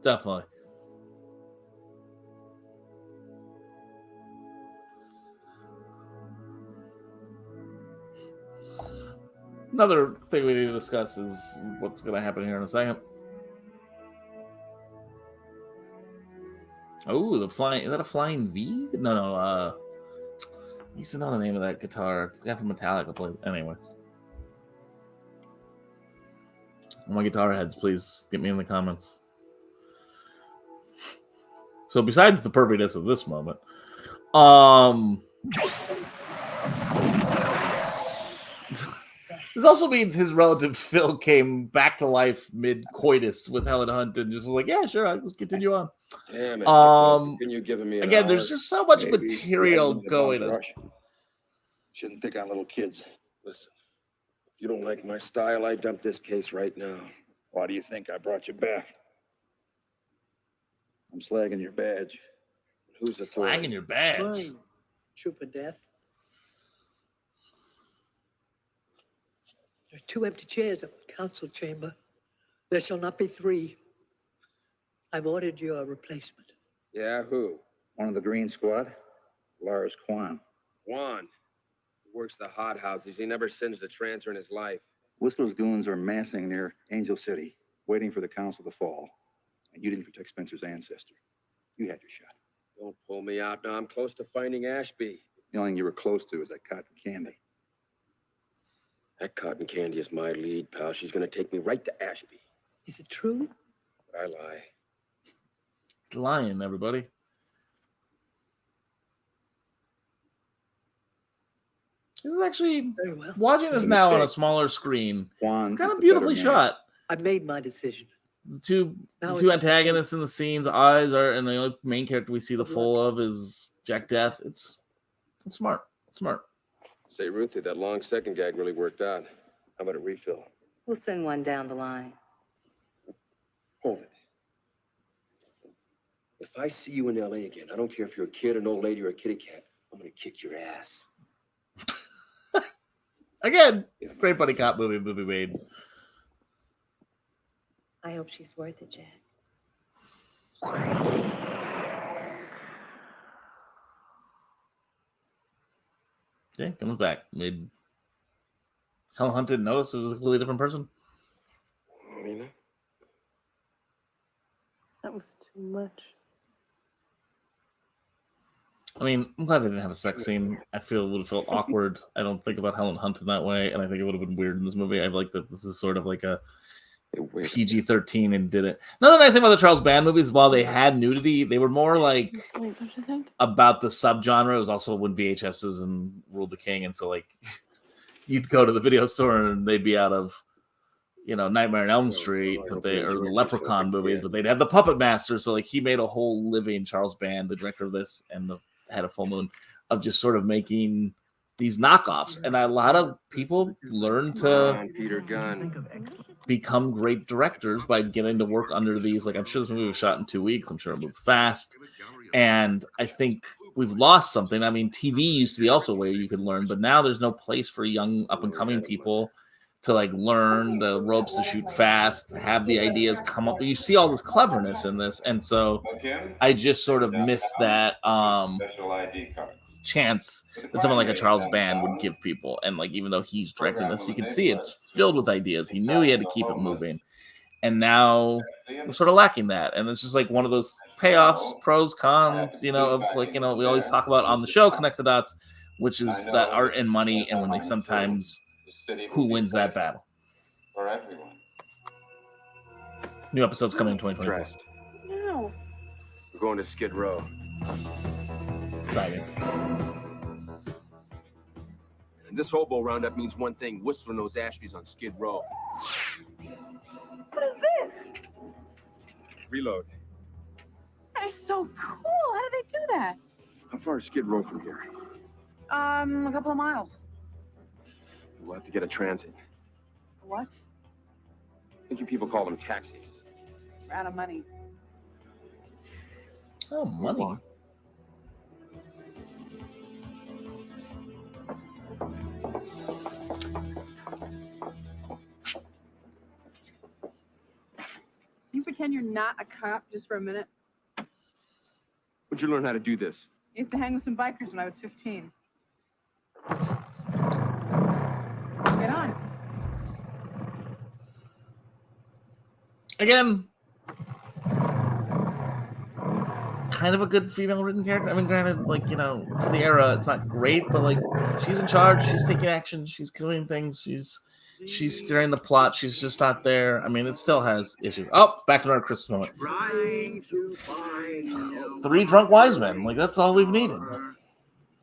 Definitely. Another thing we need to discuss is what's going to happen here in a second. Oh, the flying... Is that a flying V? No. I used to know the name of that guitar. It's the guy from Metallica plays. Anyways. My guitar heads, please get me in the comments. So besides the perviness of this moment, this also means his relative Phil came back to life mid-coitus with Helen Hunt and just was like, yeah, sure, I'll just continue on. Damn it. Can you give me an again, hour? there's just so much material going on. Shouldn't pick on little kids. Listen, if you don't like my style, I dump this case right now. Why do you think I brought you back? I'm slagging your badge. Who's the Slagging your badge? Mine, Trooper Death. There are 2 empty chairs at the council chamber. There shall not be 3. I've ordered your replacement. Yeah, who? One of the Green Squad, Lars Kwan. Juan. He works the hot houses. He never singed a trancer in his life. Whistler's goons are massing near Angel City, waiting for the council to fall. And you didn't protect Spencer's ancestor. You had your shot. Don't pull me out now. I'm close to finding Ashby. The only thing you were close to is that cotton candy. That cotton candy is my lead, pal. She's going to take me right to Ashby. Is it true? I lie. It's lying, everybody. This is actually watching this now on a smaller screen. It's kind of beautifully shot. I made my decision. The two antagonists in the scenes, eyes are, and the only main character we see the full of is Jack Death. It's smart. It's smart. Say, Ruthie, that long second gag really worked out. How about a refill? We'll send one down the line. Hold it. If I see you in L.A. again, I don't care if you're a kid, an old lady, or a kitty cat, I'm going to kick your ass. Again, great buddy cop movie made. I hope she's worth it, Jack. Yeah, comes back. Made Helen Hunt didn't notice it was a completely different person. Lena? That was too much. I mean, I'm glad they didn't have a sex scene. I feel it would have felt awkward. I don't think about Helen Hunt in that way, and I think it would have been weird in this movie. I like that this is sort of like a PG-13 and did it. Another nice thing about the Charles Band movies, while they had nudity, they were more like about the subgenre. It was also when VHSs and ruled the king, and so like you'd go to the video store and they'd be out of, you know, Nightmare on Elm Street, but they or the Leprechaun movies, but they'd have the Puppet Master. So like he made a whole living, Charles Band, the director of this, and the head of Full Moon, of just sort of making these knockoffs. And a lot of people learn to become great directors by getting to work under these. Like, I'm sure this movie was shot in 2 weeks. I'm sure it moved fast. And I think we've lost something. I mean, TV used to be also where you could learn, but now there's no place for young up and coming people to like learn the ropes to shoot fast, have the ideas come up. You see all this cleverness in this. And so I just sort of miss that chance that someone like a Charles Band would give people. And like, even though he's directing this, you can see it's filled with ideas. He knew he had to keep it moving. And now we're sort of lacking that. And it's just like one of those payoffs, pros, cons, you know, of like, you know, we always talk about on the show, Connect the Dots, which is that art and money. And when they sometimes, who wins that battle? For everyone. New episodes coming in 2024. No. We're going to Skid Row. Exciting. And this hobo roundup means one thing. Whistler knows Ashby's on Skid Row. What is this? Reload. That is so cool. How did they do that? How far is Skid Row from here? A couple of miles. We'll have to get a transit. What? I think you people call them taxis. We're out of money. Oh, money. You pretend you're not a cop just for a minute? Where'd you learn how to do this? I used to hang with some bikers when I was 15. Get on. Again, kind of a good female written character. I mean, granted, like, you know, for the era, it's not great, but like, she's in charge. She's taking action. She's doing things. She's steering the plot. She's just not there. I mean, it still has issues. Oh, back to our Christmas moment. Three drunk wise men. Like, that's all we've needed.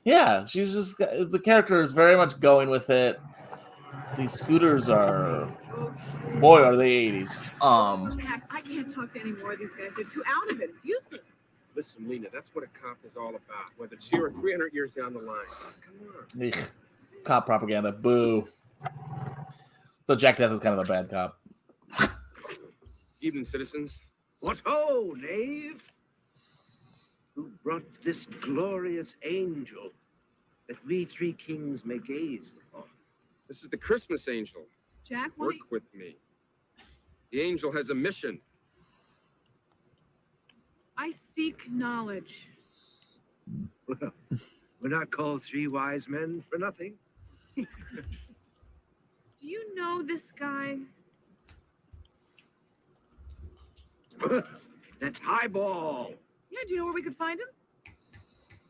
Yeah, she's just, the character is very much going with it. These scooters are, boy, are they 80s. Jack, I can't talk to any more of these guys. They're too out of it. It's useless. Listen, Lena, that's what a cop is all about. Whether it's here or 300 years down the line. Come on. Ugh. Cop propaganda. Boo. So Jack Death is kind of a bad cop. Evening, citizens. What ho, knave? Who brought this glorious angel that we three kings may gaze upon? This is the Christmas angel. Jack, work with me. The angel has a mission. I seek knowledge. Well, we're not called three wise men for nothing. Do you know this guy? That's Highball. Yeah, do you know where we could find him?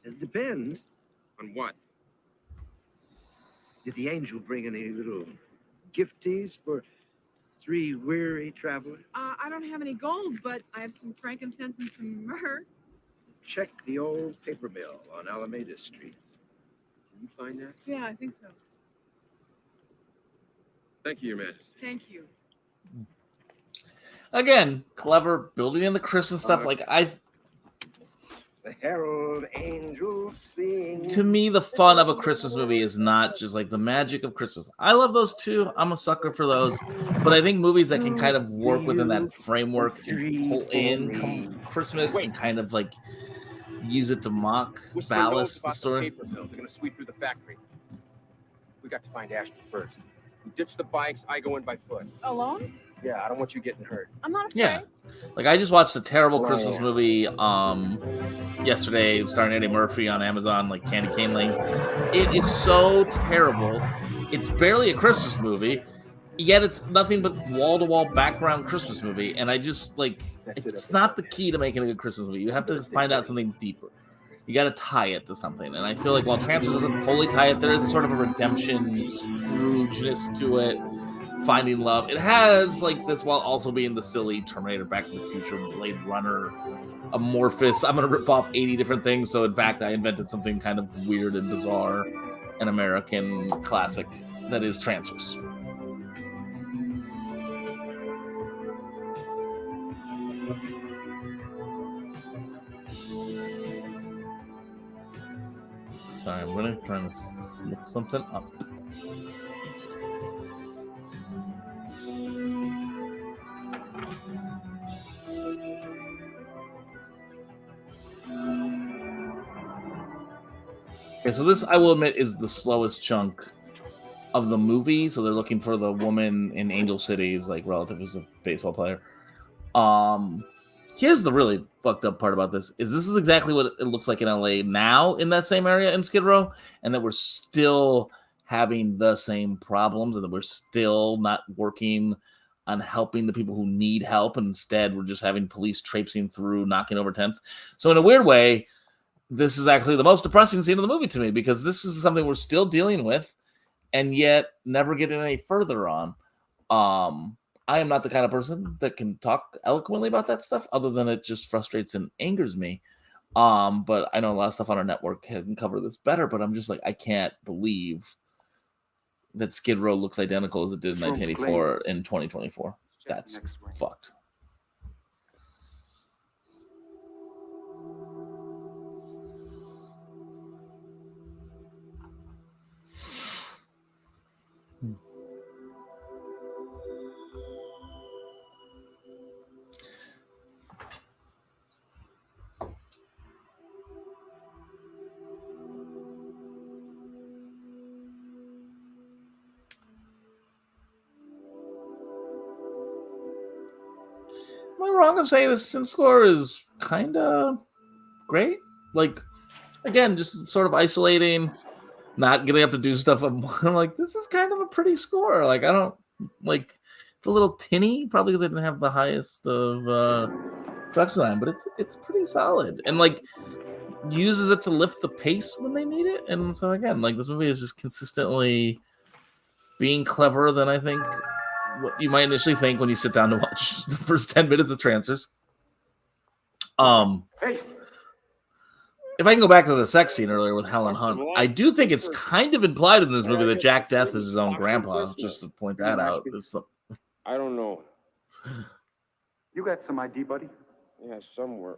It depends. On what? Did the angel bring any little gifties for three weary travelers? I don't have any gold, but I have some frankincense and some myrrh. Check the old paper mill on Alameda Street. Can you find that? Yeah, I think so. Thank you, Your Majesty. Thank you. Again, clever, building in the Christmas stuff. Like, The herald angels sing. to me, the fun of a Christmas movie is not just like the magic of Christmas. I love those too. I'm a sucker for those. But I think movies that can kind of work within that framework and pull in Christmas and kind of like use it to mock, ballast the story. They're going to sweep through the factory. We got to find Ashby first. We ditch the bikes. I go in by foot. Alone? Yeah, I don't want you getting hurt. I'm not afraid. Yeah. Like, I just watched a terrible Oh, Christmas yeah. movie yesterday starring Eddie Murphy on Amazon, like Candy Cane Lane. It is so terrible. It's barely a Christmas movie, yet it's nothing but wall-to-wall background Christmas movie. And I just, like, it's not the key to making a good Christmas movie. You have to find out something deeper. You got to tie it to something. And I feel like while Trancers doesn't fully tie it, there is a sort of a redemption Scroogeness to it. Finding love. It has like this while also being the silly Terminator, Back to the Future, Blade Runner, amorphous. I'm going to rip off 80 different things. So in fact, I invented something kind of weird and bizarre, an American classic that is Trancers. Sorry, I'm going to try to look something up. Okay, so this, I will admit, is the slowest chunk of the movie. So they're looking for the woman in Angel City's like relative is a baseball player. Here's the really fucked up part about this is exactly what it looks like in LA now in that same area in Skid Row, and that we're still having the same problems and that we're still not working on helping the people who need help. And instead, we're just having police traipsing through, knocking over tents. So in a weird way, this is actually the most depressing scene of the movie to me, because this is something we're still dealing with and yet never getting any further on. I am not the kind of person that can talk eloquently about that stuff, other than it just frustrates and angers me. But I know a lot of stuff on our network can cover this better, but I'm just like, I can't believe that Skid Row looks identical as it did in 1984 in 2024. That's fucked. Am I wrong of saying this synth score is kind of great? Like, again, just sort of isolating, not getting up to do stuff. I'm like, this is kind of a pretty score. Like, I don't like. It's a little tinny, probably because I didn't have the highest of production design, but it's pretty solid and like uses it to lift the pace when they need it. And so again, like this movie is just consistently being cleverer than I think what you might initially think when you sit down to watch the first 10 minutes of Trancers. Hey. If I can go back to the sex scene earlier with Helen Hunt, I do think it's kind of implied in this movie that Jack Death is his own grandpa, just to point that out. I don't know. You got some ID, buddy? Yeah, somewhere.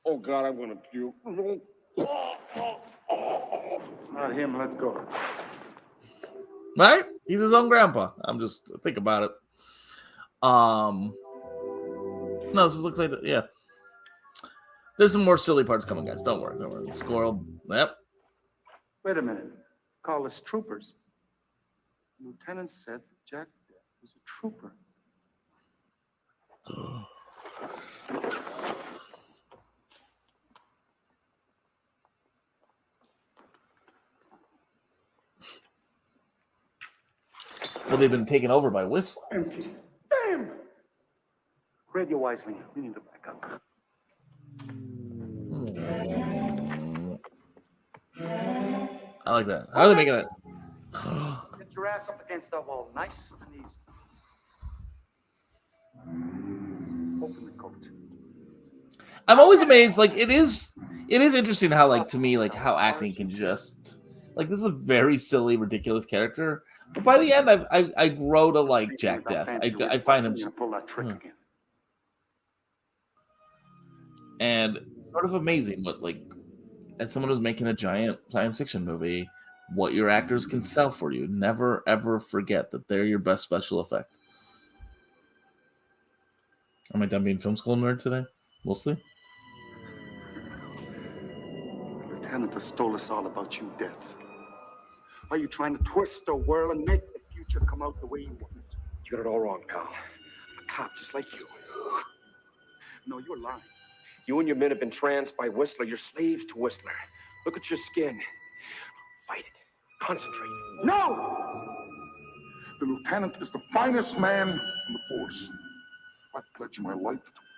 Oh, God, I'm going to puke. It's not him. Let's go. Right? He's his own grandpa. I'm just think about it. No, this looks like yeah. There's some more silly parts coming, guys. Don't worry. The squirrel. Yep. Wait a minute. Call us troopers. Lieutenant said Jack was a trooper. Well, they've been taken over by Whistler. Empty. Damn! Radio wisely. We need to back up. I like that. How are they making it? Get your ass up against that wall, nice and easy. Open the coat. I'm always amazed. Like it is interesting how, like, to me, like how acting can just like this is a very silly, ridiculous character, but by the end, I grow to like Jack Death. I find him pull that trick again. And it's sort of amazing what, like, as someone who's making a giant science fiction movie, what your actors can sell for you. Never ever forget that they're your best special effect. Am I done being film school nerd today? We'll see. Lieutenant has told us all about you, Death. Are you trying to twist or whirl and make the future come out the way you want it? You got it all wrong, pal. cop just like you. No, you're lying. You and your men have been tranced by Whistler. You're slaves to Whistler. Look at your skin. Fight it. Concentrate. No! The lieutenant is the finest man in the force. I pledge my life to him.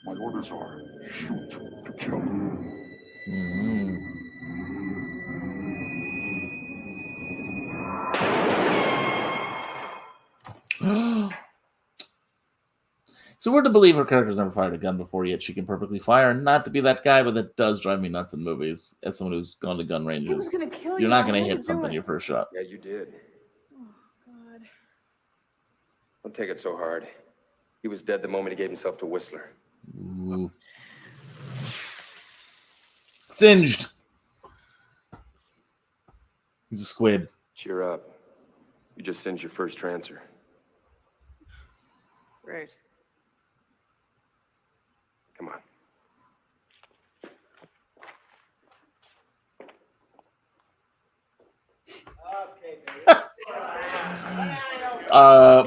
My orders are shoot to kill. So we're to believe her character's never fired a gun before, yet she can perfectly fire. Not to be that guy, but that does drive me nuts in movies. As someone who's gone to gun ranges, gonna kill you're you. not going to How hit you do something it? your first shot. Yeah, you did. Oh, God. Don't take it so hard. He was dead the moment he gave himself to Whistler. Ooh. Singed. He's a squid. Cheer up. You just singed your first trancer. Great. Come on.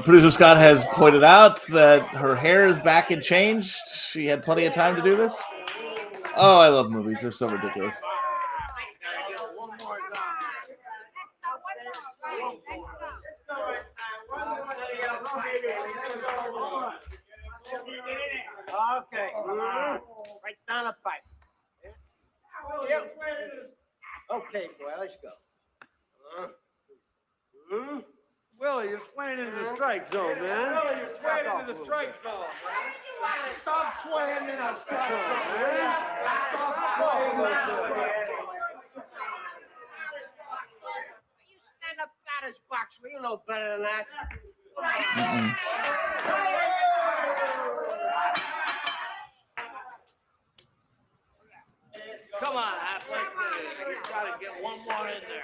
Producer Scott has pointed out that her hair is back and changed. She had plenty of time to do this. Oh, I love movies. They're so ridiculous. Okay, right down the pipe. Okay, boy, let's go. Willie, you're swaying into the strike zone, man. Willie, you're swaying into the strike zone, man. Stop swaying in the strike zone, man. Stop swaying. You stand up batters box. Well, you know better than that. Come on, halfway. You gotta get one more in there.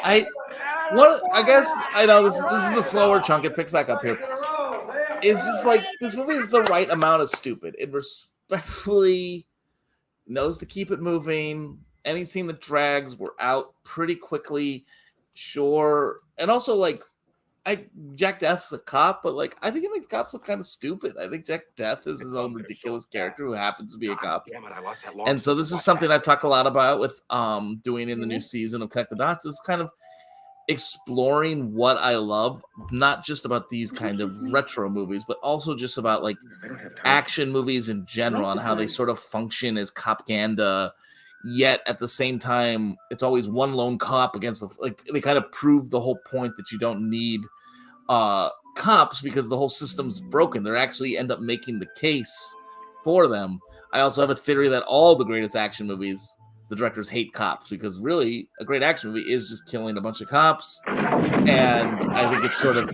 I guess I know this is the slower chunk. It picks back up here. It's just like this movie is the right amount of stupid. It respectfully knows to keep it moving. Any scene that drags, we're out pretty quickly. Sure. And also, like, Jack Death's a cop, but like I think it makes cops look kind of stupid. I think Jack Death is his own ridiculous character who happens to be a cop. Damn it, I lost that And so this is something I've talked a lot about with doing in the new season of Connect the Dots, is kind of exploring what I love, not just about these kind of retro movies, but also just about like action movies in general and how they sort of function as propaganda. Yet at the same time, it's always one lone cop against they kind of prove the whole point that you don't need cops because the whole system's broken. They actually end up making the case for them. I also have a theory that all the greatest action movies, the directors hate cops, because really a great action movie is just killing a bunch of cops. And I think it's sort of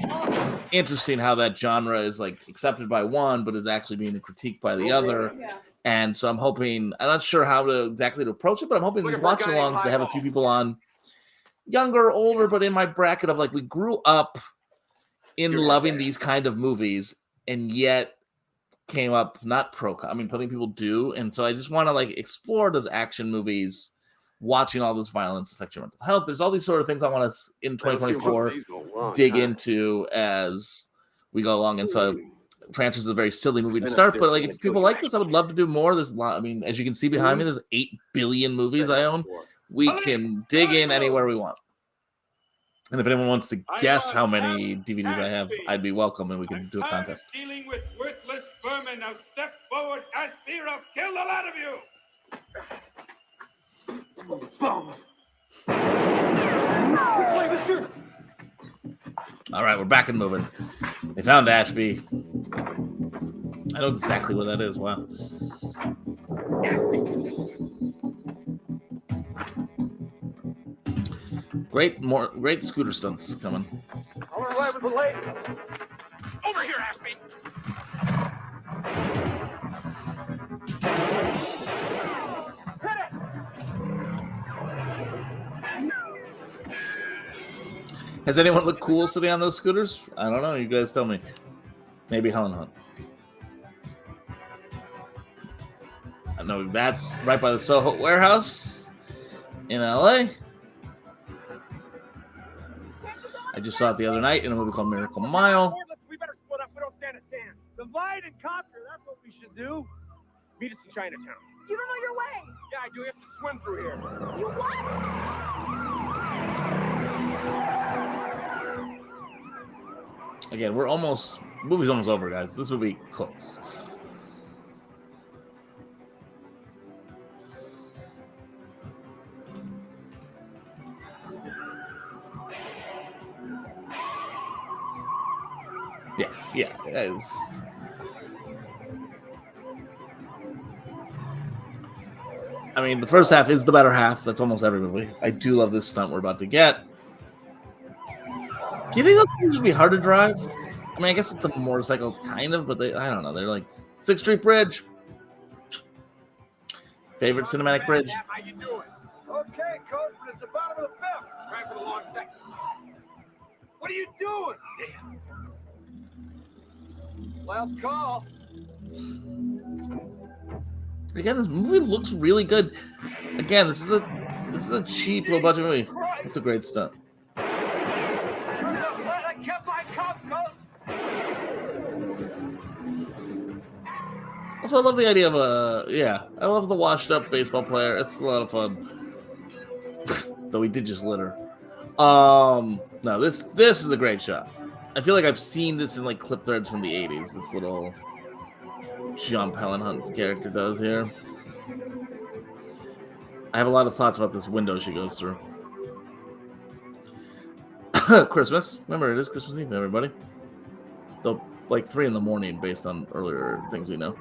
interesting how that genre is like accepted by one, but is actually being critiqued by the other. And so I'm hoping, I'm not sure how to exactly to approach it, but I'm hoping these watch-alongs to have a few people on, younger, older, but in my bracket of like, we grew up in loving these kind of movies and yet came up not pro-cop. I mean, plenty of people do. And so I just want to like explore those action movies, watching all this violence affect your mental health. There's all these sort of things I want to, in 2024, dig into as we go along. And so Trancers is a very silly movie to start, but like if people like this, I would love to do more. There's a lot. I mean, as you can see behind me, there's 8 billion movies I own. We can dig in anywhere we want. And if anyone wants to guess how many DVDs I have, I'd be welcome, and we can do a contest. Dealing with worthless vermin. Now step forward, Ashby, or I'll kill the lot of you. Bums. All right, we're back and moving. They found Ashby. I know exactly where that is. Wow. Great scooter stunts coming. I want to ride with the lady. Over here, Ashby. Has anyone looked cool sitting on those scooters? I don't know. You guys tell me. Maybe Helen Hunt. I know that's right by the Soho warehouse in LA. I just saw it the other night in a movie called Miracle Mile. We better split up. We don't stand a chance. Divide and conquer. That's what we should do. Meet us in Chinatown. You don't know your way. Yeah, I do. We have to swim through here. You what? Again, movie's almost over, guys. This movie cooks. Yeah, it's... I mean, the first half is the better half. That's almost every movie. I do love this stunt we're about to get. Do you think those should be hard to drive? I mean, I guess it's a motorcycle, kind of, but I don't know. They're like 6th Street Bridge. Favorite cinematic bridge? How you doing? Okay, coach, but it's the bottom of the 5th. Try for the long second. What are you doing? Last call. Again, this movie looks really good. Again, this is a cheap, low budget movie. It's a great stunt. I kept my cup, coach. Also, I love the idea of I love the washed up baseball player. It's a lot of fun. Though he did just litter. No, this is a great shot. I feel like I've seen this in like clip threads from the 80s. This little jump Helen Hunt's character does here. I have a lot of thoughts about this window she goes through. Christmas. Remember, it is Christmas Eve, everybody. Though, like 3 a.m. based on earlier things we know.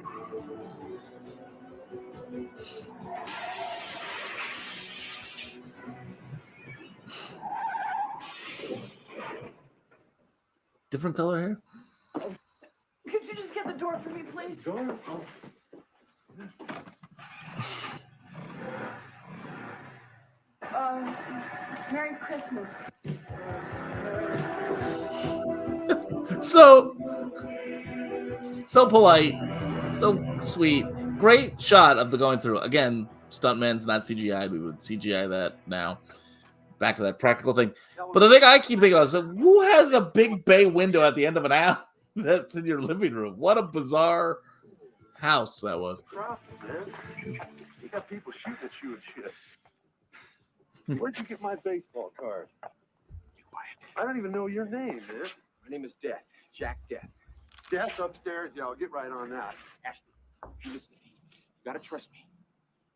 Different color hair? Could you just get the door for me, please? Door? Merry Christmas. So polite, so sweet. Great shot of the going through. Again, stuntman's not CGI. We would CGI that now. Back to that practical thing. But the thing I keep thinking about is, who has a big bay window at the end of an alley that's in your living room? What a bizarre house that was. You got people shooting at you and shit. Where'd you get my baseball card? I don't even know your name, man. My name is Death. Jack Death. Death upstairs? Yeah, I'll get right on that. Ashley, you listen to me. You gotta trust me.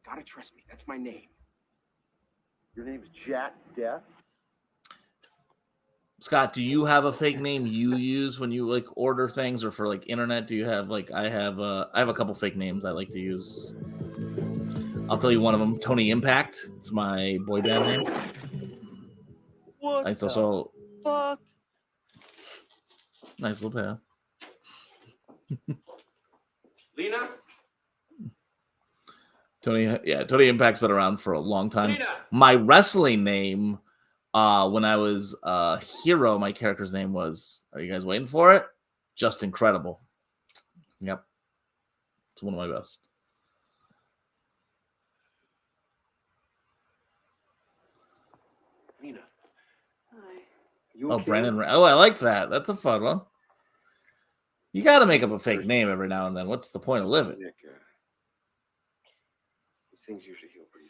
Gotta trust me. That's my name. Your name is Jack Death? Scott, do you have a fake name you use when you like order things, or for like internet? Do you have like I have a couple fake names I like to use. I'll tell you one of them, Tony Impact. It's my boy band name. What? It's also Fuck. nice little pair. Lena? Tony Impact's been around for a long time. Lena. My wrestling name, when I was Hero, my character's name was, are you guys waiting for it? Just Incredible. Yep. It's one of my best. Lena. Hi. You Oh, okay? Brandon. Oh, I like that. That's a fun one. You got to make up a fake name every now and then. What's the point of living? Nick, these things usually heal pretty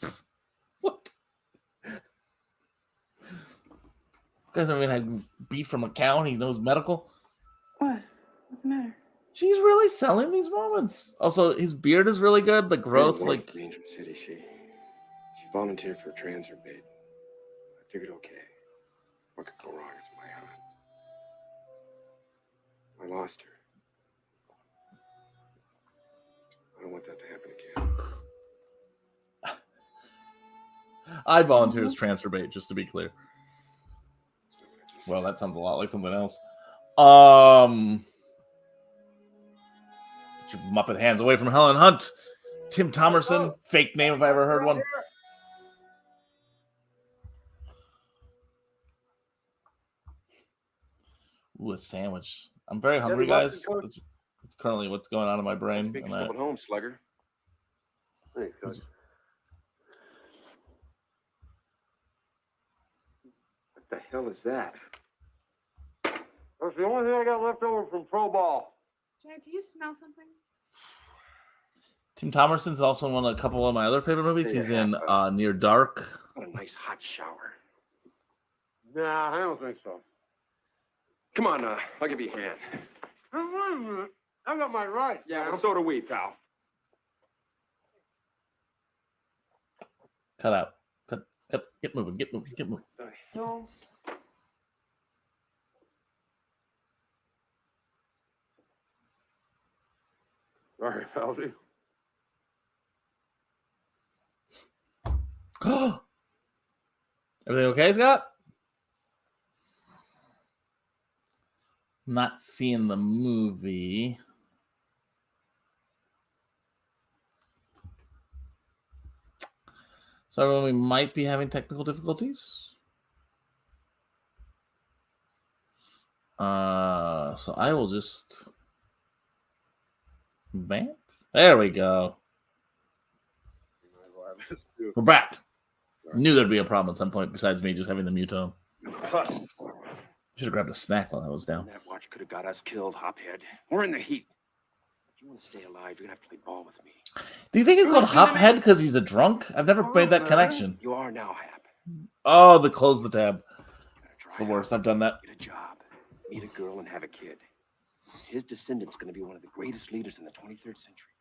fast. What? This guy's never even had beef from a cow and he knows medical. What? What's the matter? She's really selling these moments. Also, his beard is really good. The growth, like... Angel City, she volunteered for a Trancer bid. I figured, okay, what could go wrong? It's my hunt. I lost her. I don't want that to happen again. I volunteer as transfer bait, just to be clear. Well, that sounds a lot like something else. Get your Muppet hands away from Helen Hunt. Tim Thomerson, fake name if I ever heard one. Ooh, a sandwich. I'm very hungry, guys. Let's currently what's going on in my brain. Make yourself at home, slugger. Thanks, Coach. What the hell is that? That's the only thing I got left over from pro ball. Jack, do you smell something? Tim Thomerson's also in a couple of my other favorite movies. He's in Near Dark. What a nice hot shower. Nah, I don't think so. Come on, I'll give you a hand. Hey, wait a minute. I got my rights. Yeah, well, so do we, pal. Cut out. Cut. Get moving. Get moving. No. Sorry, Palsy. Everything okay, Scott? Not seeing the movie. So everyone, we might be having technical difficulties. So I will just vamp. There we go. We're back. Knew there'd be a problem at some point besides me just having the mute on. Should have grabbed a snack while I was down. That watch could have got us killed, Hophead. We're in the heat. If you want to stay alive, you're going to have to play ball with me. Do you think he's called Hophead because he's a drunk? I've never made that connection. You are now, Hap. Oh, close the tab. It's the worst. I've done that. Get a job, meet a girl, and have a kid. His descendant's going to be one of the greatest leaders in the 23rd century.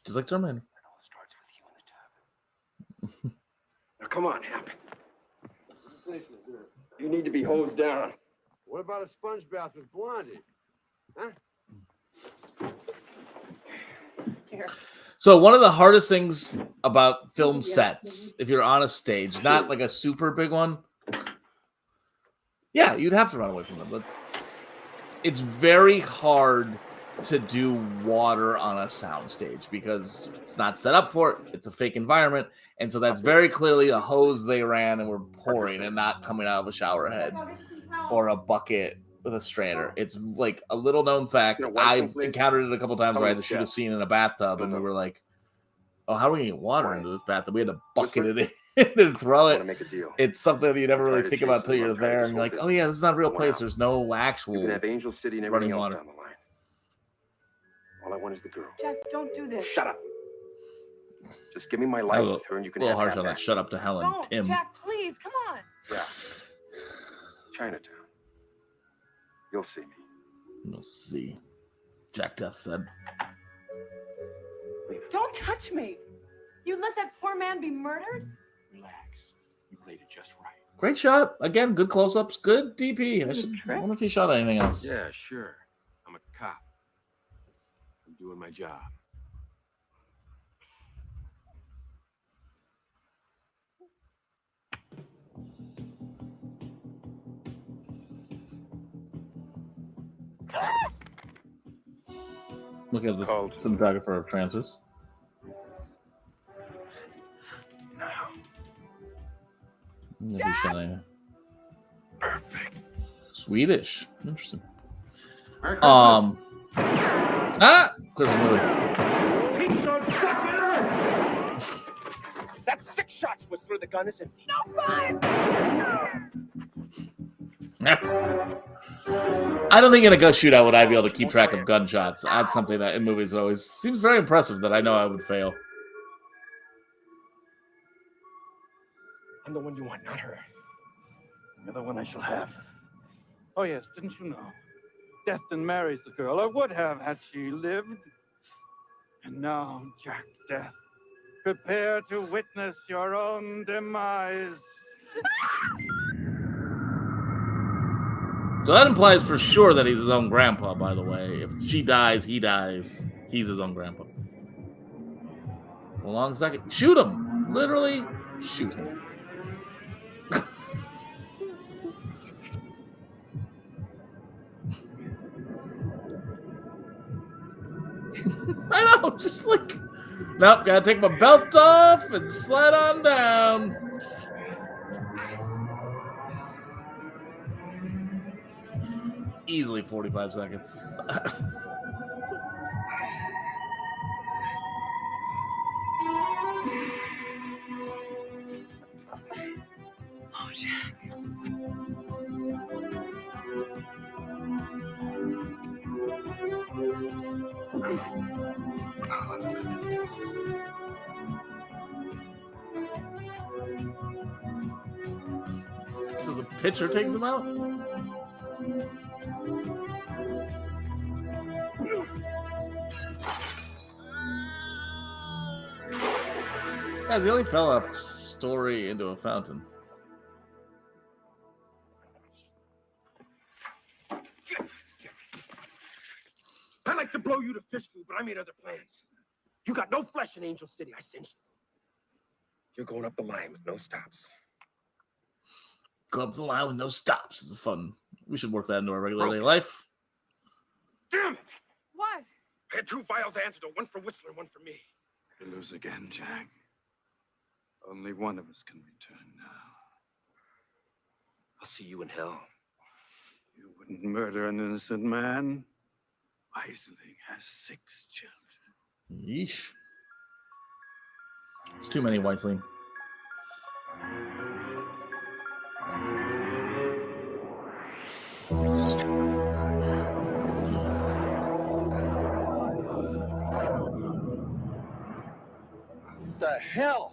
Just like Terminator. It all starts with you in the tub. Now, come on, Hap. You need to be hosed down. What about a sponge bath with Blondie? Huh? Here. So one of the hardest things about film sets, if you're on a stage, not like a super big one, yeah, you'd have to run away from them. But it's very hard to do water on a soundstage because it's not set up for it. It's a fake environment. And so that's very clearly a hose they ran and were pouring and not coming out of a shower head or a bucket with a strainer. It's like a little known fact. I've encountered it a couple times where I had to shoot a scene in a bathtub and we were like, oh, how are we going to get water into this bathtub? We had to bucket it in and throw it. It's something that you never really think about until you're there and you're like, oh yeah, this is not a real place. There's no actual You can have Angel City and running everything else water. down the line. All I want is the girl. Jack, don't do this. Shut up. Just give me my A life little, with her and you can a little have harsh on that. that. Shut up to Helen, Don't, Tim. Jack, please, come on. Yeah. Chinatown. You'll see me. We'll see. Jack Death said. Don't touch me. You let that poor man be murdered? Relax. You played it just right. Great shot. Again, good close-ups. Good DP. I wonder if he shot anything else. Yeah, sure. I'm a cop. I'm doing my job. Look at the cinematographer of Trancers. Now. Perfect. Swedish. Interesting. Christmas movie. That's 6 shots, Whistler. The gun is empty. No, fine. I don't think in a ghost shootout would I be able to keep track of gunshots. That's something that in movies it always seems very impressive that I know I would fail. I'm the one you want, not her. You're the one I shall have. Oh, yes, didn't you know? Destin marries the girl, or would have had she lived. And now, Jack Death, prepare to witness your own demise. So that implies for sure that he's his own grandpa, by the way. If she dies, he dies. He's his own grandpa. A long second. Shoot him. Literally, shoot him. I know, just like, nope, gotta take my belt off and slide on down. Easily 45 seconds. So the pitcher takes him out? Guys, he only fell off story into a fountain. I'd like to blow you to fish food, but I made other plans. You got no flesh in Angel City. I cinched it. You're going up the line with no stops. Go up the line with no stops. It's fun. We should work that into our regular day life. Damn it! What? I had 2 vials of antidote, one for Whistler, one for me. You lose again, Jack. Only one of us can return now. I'll see you in hell. You wouldn't murder an innocent man. Weisling has 6 children. Yeesh. It's too many, Weisling. What the hell?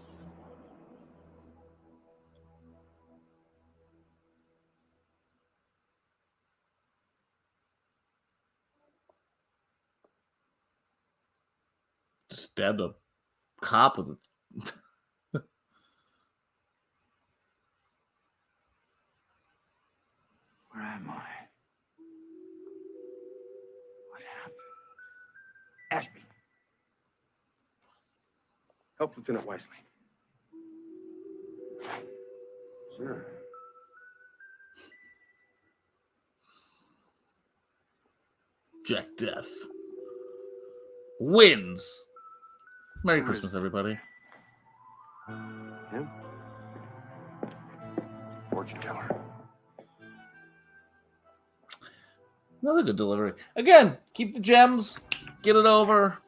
Stabbed a cop with it. Where am I? What happened? Ashby. Help Lieutenant Weisling. Sure. Jack Death wins. Merry Christmas, everybody. Him? Fortune teller. Another good delivery. Again, keep the gems. Get it over.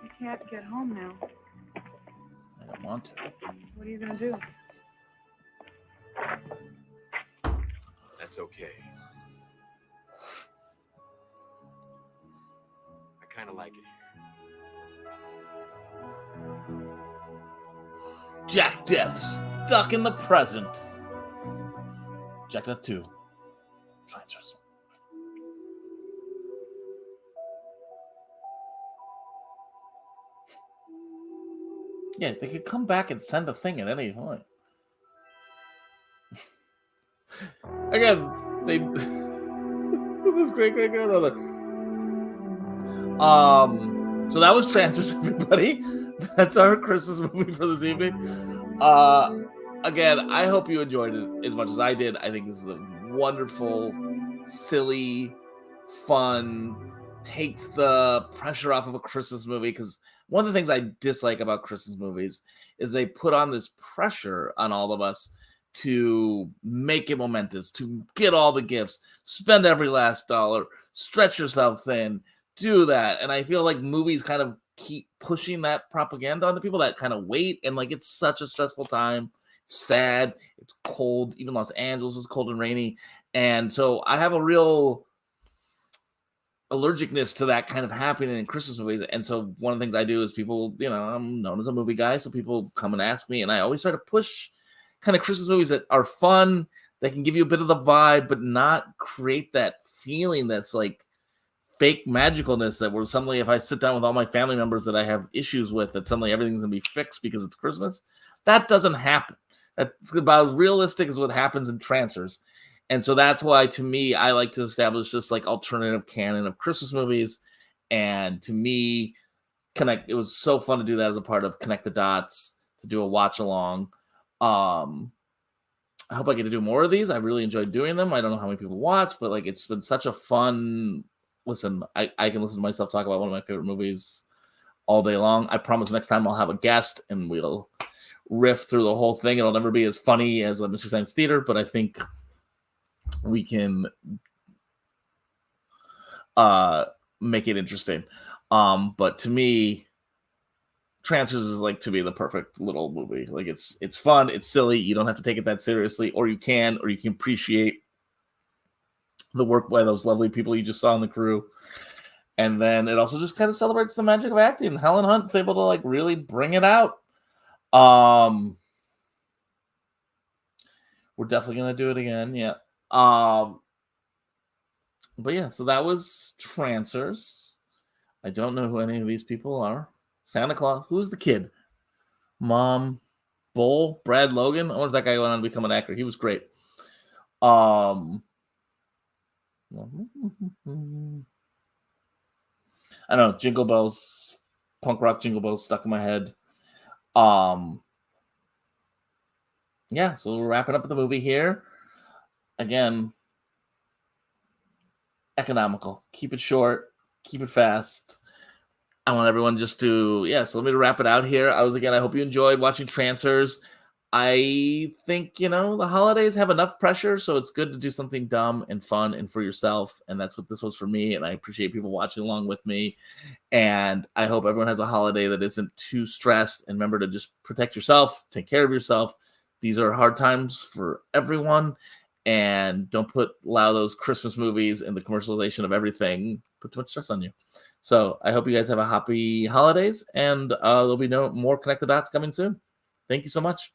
You can't get home now. I don't want to. What are you going to do? That's okay. I kind of like it here. Jack Death stuck in the present. Jack Death 2. Trancers. Yeah, they could come back and send a thing at any point. Again, they this great grandmother. So that was Trancers, everybody. That's our Christmas movie for this evening. Again, I hope you enjoyed it as much as I did. I think this is a wonderful, silly, fun, takes the pressure off of a Christmas movie, because one of the things I dislike about Christmas movies is they put on this pressure on all of us to make it momentous, to get all the gifts, spend every last dollar, stretch yourself thin, do that. And I feel like movies kind of keep pushing that propaganda onto people that kind of wait. And like, it's such a stressful time. It's sad. It's cold. Even Los Angeles is cold and rainy. And so I have a real allergicness to that kind of happening in Christmas movies. And so one of the things I do is people, I'm known as a movie guy. So people come and ask me, and I always try to push kind of Christmas movies that are fun, that can give you a bit of the vibe, but not create that feeling that's like fake magicalness that where suddenly if I sit down with all my family members that I have issues with, that suddenly everything's going to be fixed because it's Christmas. That doesn't happen. That's about as realistic as what happens in Trancers. And so that's why, to me, I like to establish this like alternative canon of Christmas movies. And to me, it was so fun to do that as a part of Connect the Dots, to do a watch along. I hope I get to do more of these. I really enjoyed doing them. I don't know how many people watch, but like, it's been such a fun listen. I can listen to myself talk about one of my favorite movies all day long. I promise next time I'll have a guest and we'll riff through the whole thing. It'll never be as funny as Mr. Science Theater, but I think we can make it interesting. But to me, Trancers is like, to me, the perfect little movie. Like, it's fun, it's silly. You don't have to take it that seriously, or you can appreciate the work by those lovely people you just saw in the crew. And then it also just kind of celebrates the magic of acting. Helen Hunt's able to like really bring it out. We're definitely gonna do it again, yeah. But yeah, so that was Trancers. I don't know who any of these people are. Santa Claus. Who's the kid? Mom, Bull, Brad Logan. I wonder if that guy went on to become an actor. He was great. I don't know, Jingle Bells, punk rock Jingle Bells stuck in my head. Yeah, so we're wrapping up the movie here. Again, economical. Keep it short, keep it fast. I want everyone just to, so let me wrap it out here. I hope you enjoyed watching Trancers. I think, the holidays have enough pressure, so it's good to do something dumb and fun and for yourself. And that's what this was for me. And I appreciate people watching along with me. And I hope everyone has a holiday that isn't too stressed. And remember to just protect yourself, take care of yourself. These are hard times for everyone. And don't allow those Christmas movies and the commercialization of everything put too much stress on you. So I hope you guys have a happy holidays, and there'll be no more Connect the Dots coming soon. Thank you so much.